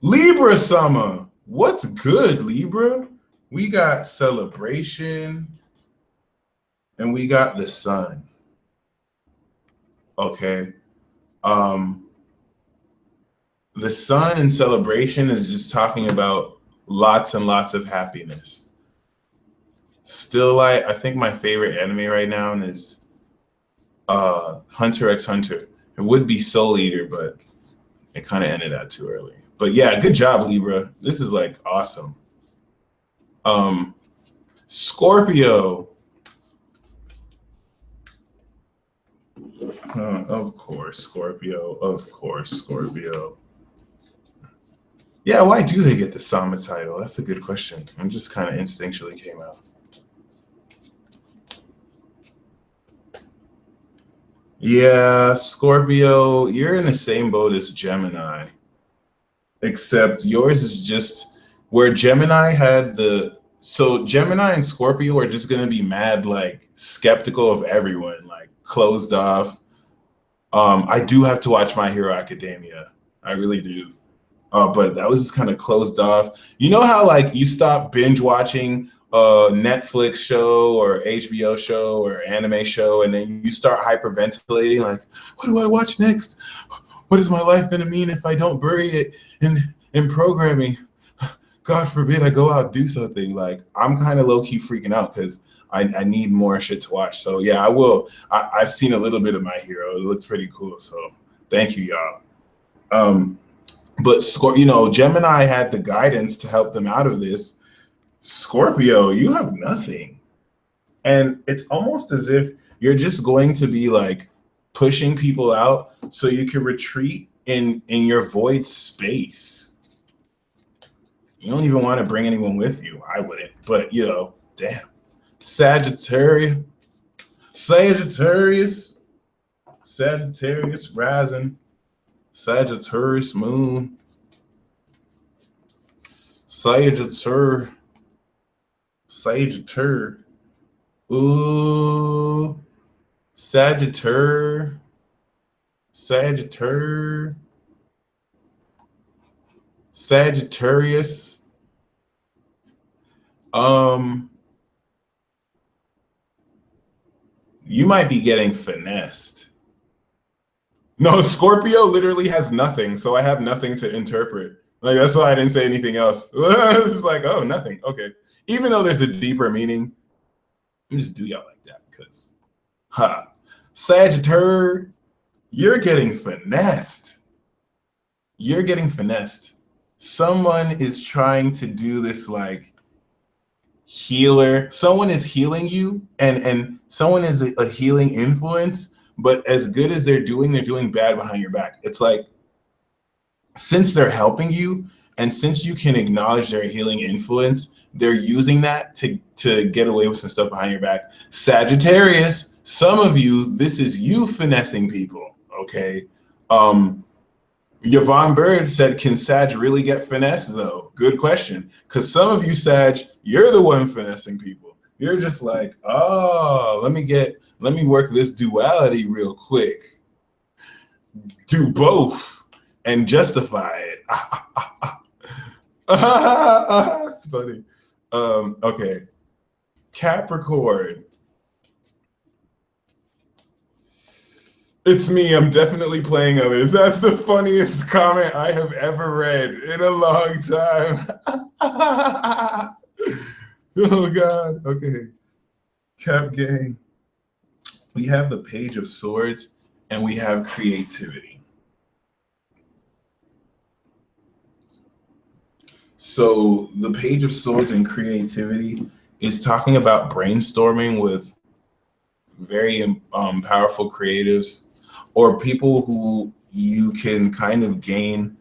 Libra summer. What's good, Libra? We got celebration and we got the sun. Okay. The sun and celebration is just talking about lots and lots of happiness. Still, I think my favorite anime right now is Hunter x Hunter. It would be Soul Eater, but it kind of ended that too early. But yeah, good job, Libra. This is like awesome. Scorpio. Of course, Scorpio. Of course, Scorpio. Yeah, why do they get the Sama title? That's a good question. It just kind of instinctually came out. Yeah, Scorpio, you're in the same boat as Gemini. except yours is just where Gemini had the, so Gemini and Scorpio are just gonna be mad like skeptical of everyone, like closed off. I do have to watch My Hero Academia. I really do. But that was just kind of closed off. You know how like you stop binge watching a Netflix show or HBO show or anime show, and then you start hyperventilating, like, what do I watch next? What is my life gonna mean if I don't bury it in programming? God forbid I go out and do something. Like I'm kind of low key freaking out because I need more shit to watch. So yeah, I will. I've seen a little bit of My Hero. It looks pretty cool. So thank you, y'all. But Gemini had the guidance to help them out of this. Scorpio, you have nothing. And it's almost as if you're just going to be like pushing people out so you can retreat in your void space. You don't even want to bring anyone with you. I wouldn't, but damn. Sagittarius rising, Sagittarius moon, Sagittarius, ooh, Sagittarius, you might be getting finessed. No, Scorpio literally has nothing, so I have nothing to interpret. Like that's why I didn't say anything else. It's just like, oh, nothing. Okay. Even though there's a deeper meaning, I'm just do y'all like that because, Sagittarius, you're getting finessed. You're getting finessed. Someone is trying to do this like healer. Someone is healing you, and someone is a healing influence. But as good as they're doing bad behind your back. It's like, since they're helping you, and since you can acknowledge their healing influence, they're using that to get away with some stuff behind your back. Sagittarius, some of you, this is you finessing people, okay? Yvonne Bird said, can Sag really get finessed though? Good question. Because some of you, Sag, you're the one finessing people. You're just like, oh, let me work this duality real quick. Do both and justify it. It's funny. Okay. Capricorn. It's me. I'm definitely playing others. That's the funniest comment I have ever read in a long time. Oh, God. Okay. Cap gang. We have the Page of Swords and we have creativity. So the Page of Swords and creativity is talking about brainstorming with very powerful creatives or people who you can kind of gain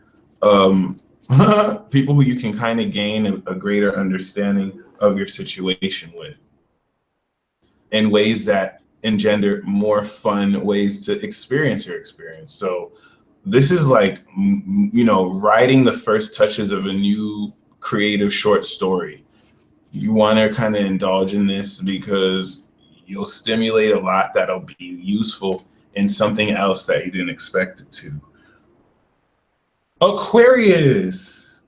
people who you can kind of gain a greater understanding of your situation with in ways that engender more fun ways to experience your experience. So this is like, writing the first touches of a new creative short story. You want to kind of indulge in this because you'll stimulate a lot that'll be useful in something else that you didn't expect it to. Aquarius,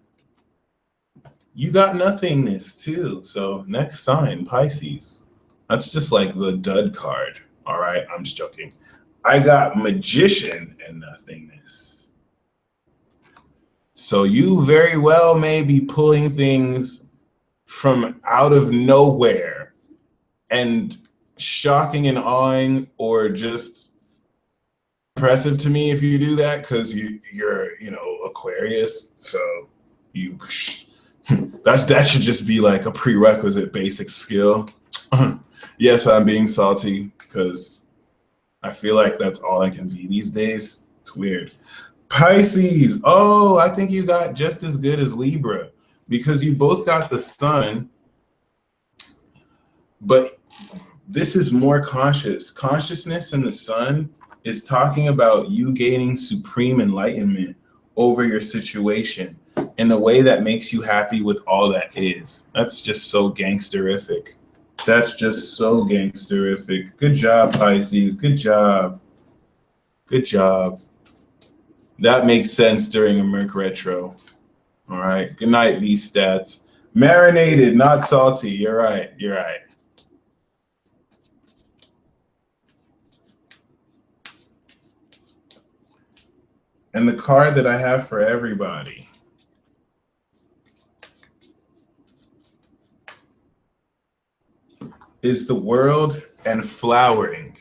you got nothingness too. So next sign, Pisces. That's just like the dud card. All right, I'm just joking. I got Magician and nothingness. So you very well may be pulling things from out of nowhere and shocking and awing, or just impressive to me if you do that, because you're Aquarius. So that should just be like a prerequisite basic skill. Yes, I'm being salty because I feel like that's all I can be these days. It's weird. Pisces. Oh, I think you got just as good as Libra because you both got the sun, but this is more conscious. Consciousness in the sun is talking about you gaining supreme enlightenment over your situation in a way that makes you happy with all that is. That's just so gangsterific. That's just so gangsterific. Good job, Pisces. Good job. Good job. That makes sense during a Mercury retro. All right. Good night, V-Stats. Marinated, not salty. You're right. You're right. And the card that I have for everybody is the World and Flowering.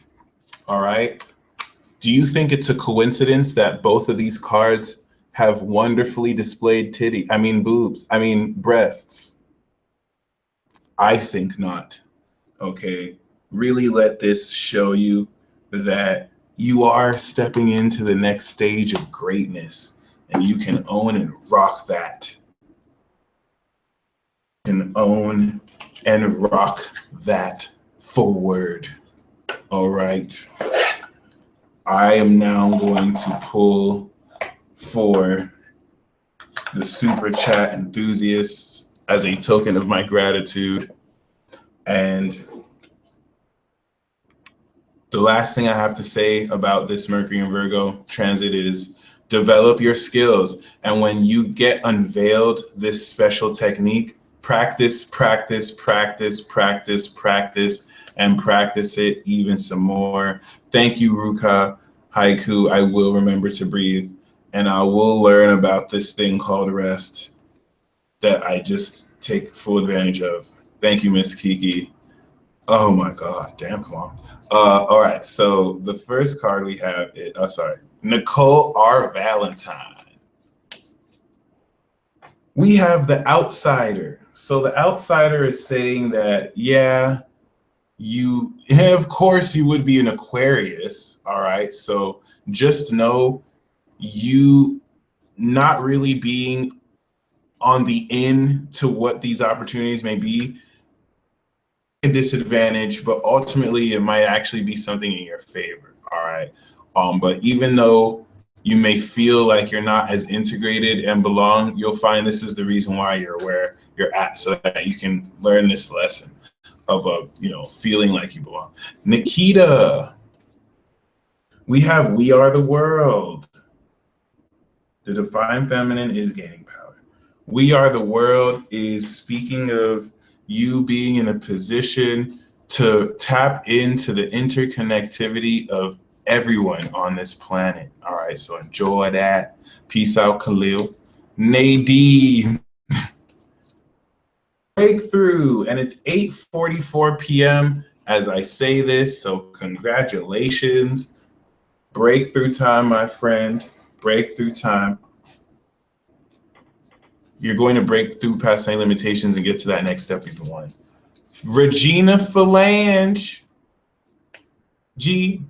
All right. Do you think it's a coincidence that both of these cards have wonderfully displayed breasts? I think not. Okay. Really let this show you that you are stepping into the next stage of greatness, and you can own and rock that. And own and rock that forward. All right. I am now going to pull for the super chat enthusiasts as a token of my gratitude. And the last thing I have to say about this Mercury and Virgo transit is develop your skills. And when you get unveiled this special technique, practice, practice, practice, practice, practice, and practice it even some more. Thank you, Ruka. Haiku, I will remember to breathe. And I will learn about this thing called rest that I just take full advantage of. Thank you, Miss Kiki. Oh my God, damn, come on. All right, so the first card we have is, Nicole R. Valentine. We have the outsider. So the outsider is saying that, yeah, of course you would be an Aquarius, all right? So just know you not really being on the in to what these opportunities may be a disadvantage, but ultimately it might actually be something in your favor, all right? But even though you may feel like you're not as integrated and belong, you'll find this is the reason why you're where you're at, so that you can learn this lesson of feeling like you belong. Nikita, we have We Are the World. The divine feminine is gaining power. We Are the World is speaking of you being in a position to tap into the interconnectivity of everyone on this planet. All right, so enjoy that. Peace out, Khalil. Nadine. Breakthrough, and it's 8:44 p.m. as I say this, so congratulations. Breakthrough time, my friend. Breakthrough time. You're going to break through past any limitations and get to that next step you've been wanting. Regina Phalange.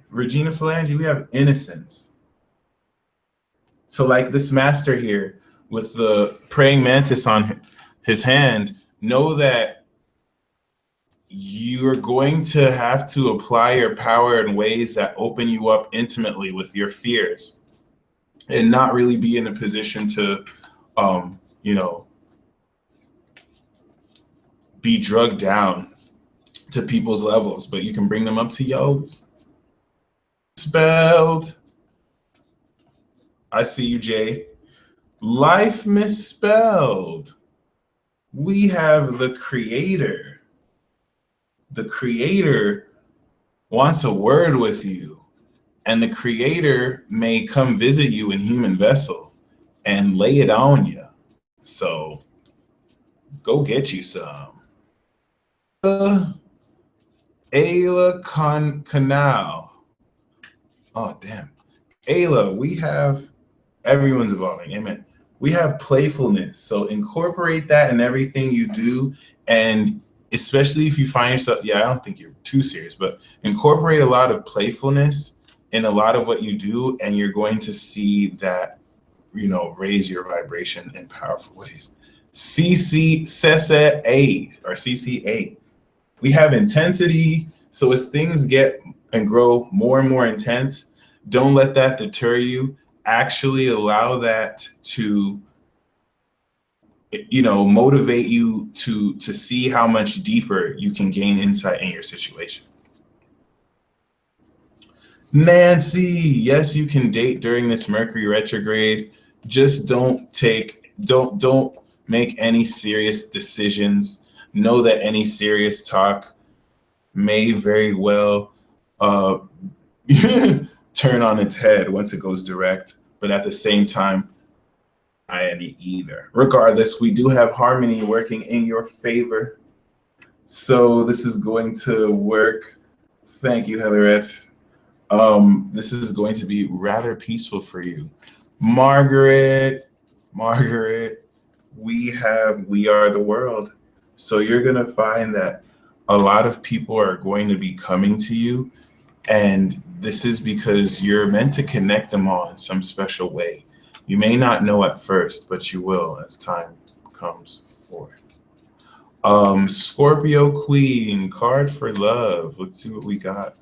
Regina Phalange, we have innocence. So like this master here with the praying mantis on his hand, know that you're going to have to apply your power in ways that open you up intimately with your fears and not really be in a position to, be drugged down to people's levels, but you can bring them up to yours. Spelled. I see you, Jay. Life misspelled. We have the creator. The creator wants a word with you, and the creator may come visit you in human vessel and lay it on you. So go get you some. Ayla Canal. Oh, damn. Ayla, we have, everyone's evolving, amen. We have playfulness, so incorporate that in everything you do, and especially if you find yourself, I don't think you're too serious, but incorporate a lot of playfulness in a lot of what you do, and you're going to see that, raise your vibration in powerful ways. CCA. We have intensity, so as things get and grow more and more intense, don't let that deter you. actually allow that to, you know, motivate you to see how much deeper you can gain insight in your situation. Nancy, yes, you can date during this Mercury retrograde. Just don't make any serious decisions. Know that any serious talk may very well uh, turn on its head once it goes direct, but at the same time, either. Regardless, we do have harmony working in your favor. So this is going to work. Thank you, Heatherette. This is going to be rather peaceful for you. Margaret, we are the world. So you're going to find that a lot of people are going to be coming to you. And this is because you're meant to connect them all in some special way. You may not know at first, but you will as time comes forward. Scorpio Queen, card for love. Let's see what we got.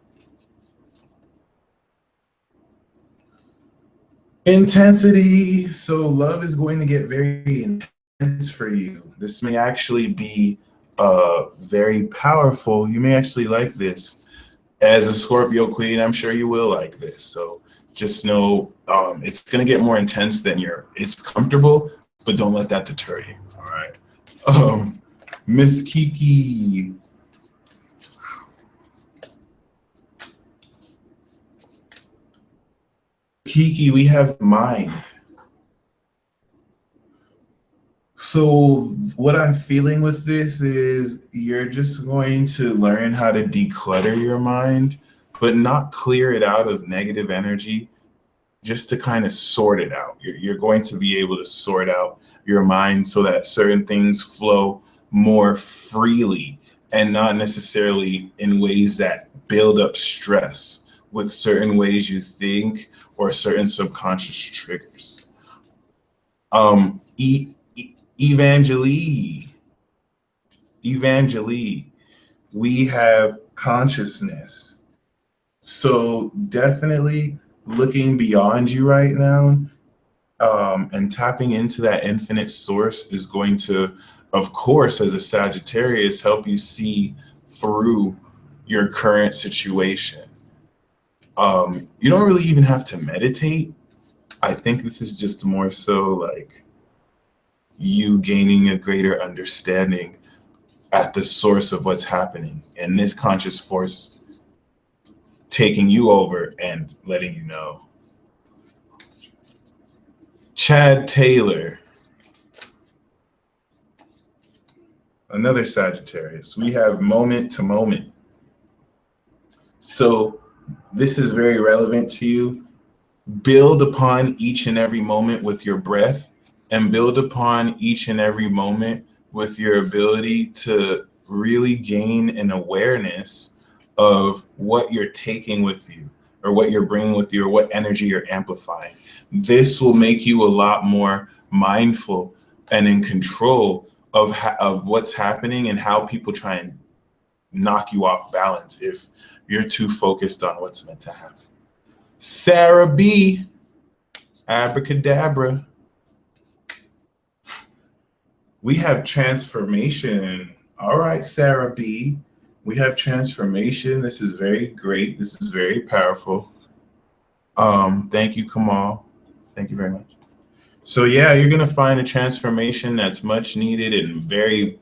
Intensity. So love is going to get very intense for you. This may actually be very powerful. You may actually like this. As a Scorpio Queen, I'm sure you will like this. So just know it's going to get more intense than it's comfortable, but don't let that deter you. All right. Miss Kiki. Kiki, we have mind. So what I'm feeling with this is you're just going to learn how to declutter your mind, but not clear it out of negative energy, just to kind of sort it out. You're going to be able to sort out your mind so that certain things flow more freely and not necessarily in ways that build up stress with certain ways you think or certain subconscious triggers. Evangelie, we have consciousness. So definitely looking beyond you right now and tapping into that infinite source is going to, of course, as a Sagittarius, help you see through your current situation. You don't really even have to meditate. I think this is just more so like you gaining a greater understanding at the source of what's happening, and this conscious force taking you over and letting you know. Chad Taylor, another Sagittarius. We have moment to moment. So this is very relevant to you. Build upon each and every moment with your breath, and build upon each and every moment with your ability to really gain an awareness of what you're taking with you, or what you're bringing with you, or what energy you're amplifying. This will make you a lot more mindful and in control of what's happening and how people try and knock you off balance if you're too focused on what's meant to happen. Sarah B, abracadabra. We have transformation. All right, Sarah B, we have transformation. This is very great. This is very powerful. Thank you, Kamal. Thank you very much. So yeah, you're gonna find a transformation that's much needed and very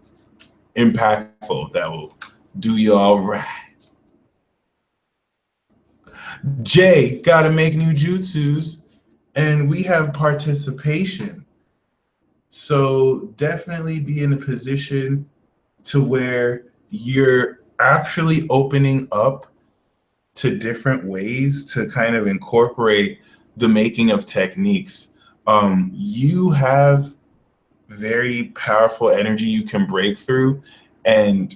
impactful that will do you all right. Jay, gotta make new jutsus, and we have participation. So definitely be in a position to where you're actually opening up to different ways to kind of incorporate the making of techniques. You have very powerful energy you can break through, and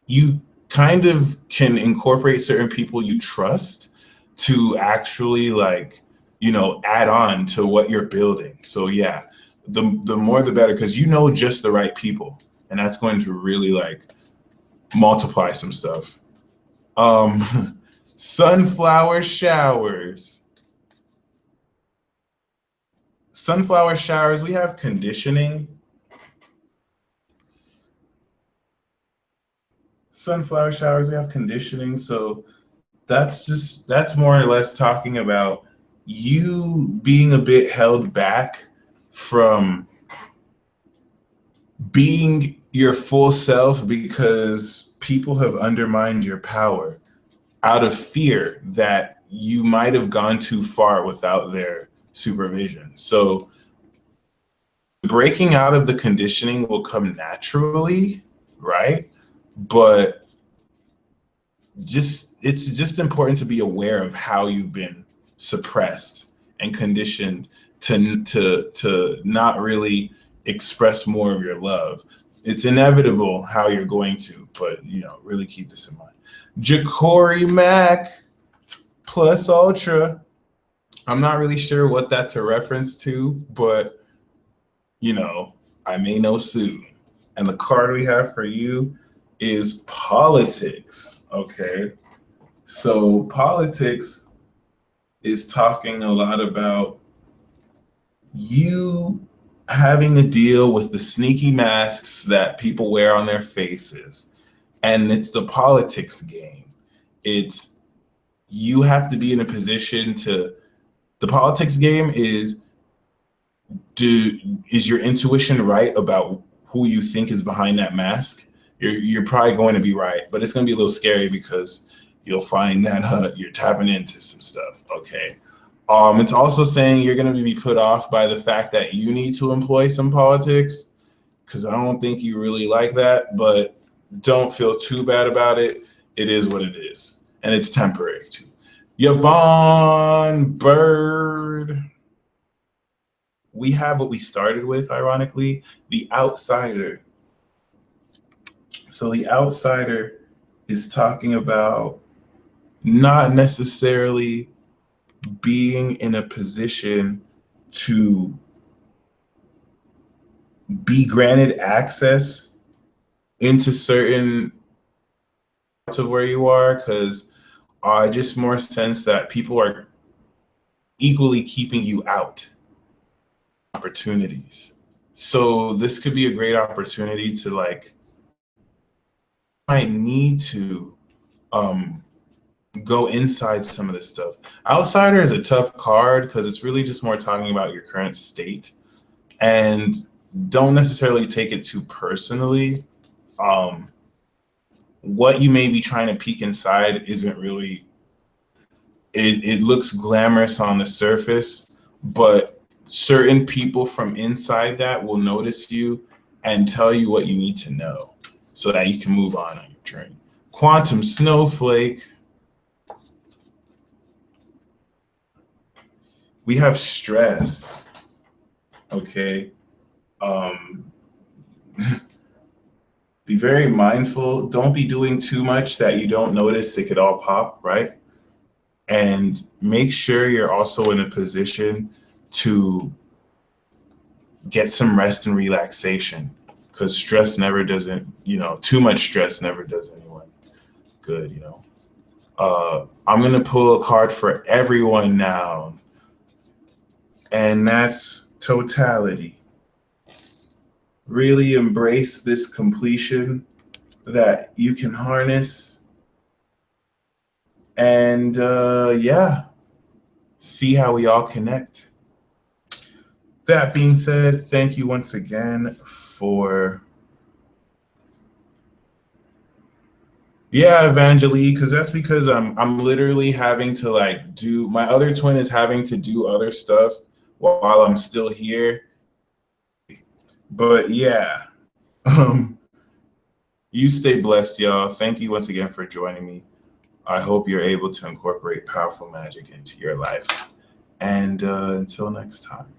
you kind of can incorporate certain people you trust to actually, like, you know, add on to what you're building. So yeah, the more the better, because you know just the right people, and that's going to really like multiply some stuff. Sunflower showers. Sunflower showers, we have conditioning. Sunflower showers, we have conditioning. So that's more or less talking about you being a bit held back from being your full self because people have undermined your power out of fear that you might have gone too far without their supervision. So breaking out of the conditioning will come naturally, right? But it's just important to be aware of how you've been suppressed and conditioned to not really express more of your love. It's inevitable how you're going to, but really keep this in mind. Ja'Cory Mac plus Ultra. I'm not really sure what that's a reference to, but I may know soon. And the card we have for you is politics. Okay. So politics is talking a lot about you having to deal with the sneaky masks that people wear on their faces. And it's the politics game. It's you have to be in a position to, the politics game is your intuition right about who you think is behind that mask? You're probably going to be right, but it's going to be a little scary because you'll find that you're tapping into some stuff. Okay. It's also saying you're going to be put off by the fact that you need to employ some politics, because I don't think you really like that, but don't feel too bad about it. It is what it is, and it's temporary too. Yvonne Bird. We have what we started with, ironically, the outsider. So the outsider is talking about not necessarily being in a position to be granted access into certain parts of where you are, because I just more sense that people are equally keeping you out opportunities. So this could be a great opportunity to might need to go inside some of this stuff. Outsider is a tough card because it's really just more talking about your current state, and don't necessarily take it too personally. What you may be trying to peek inside isn't really, it looks glamorous on the surface, but certain people from inside that will notice you and tell you what you need to know so that you can move on your journey. Quantum snowflake. We have stress. Okay. Be very mindful. Don't be doing too much that you don't notice it could all pop, right? And make sure you're also in a position to get some rest and relaxation, because stress never doesn't, too much stress never does anyone good, I'm going to pull a card for everyone now, and that's totality. Really embrace this completion that you can harness, and see how we all connect. That being said, thank you once again for Evangeline, because that's because I'm literally having to do, my other twin is having to do other stuff while I'm still here. But you stay blessed, y'all. Thank you once again for joining me. I hope you're able to incorporate powerful magic into your lives. And until next time.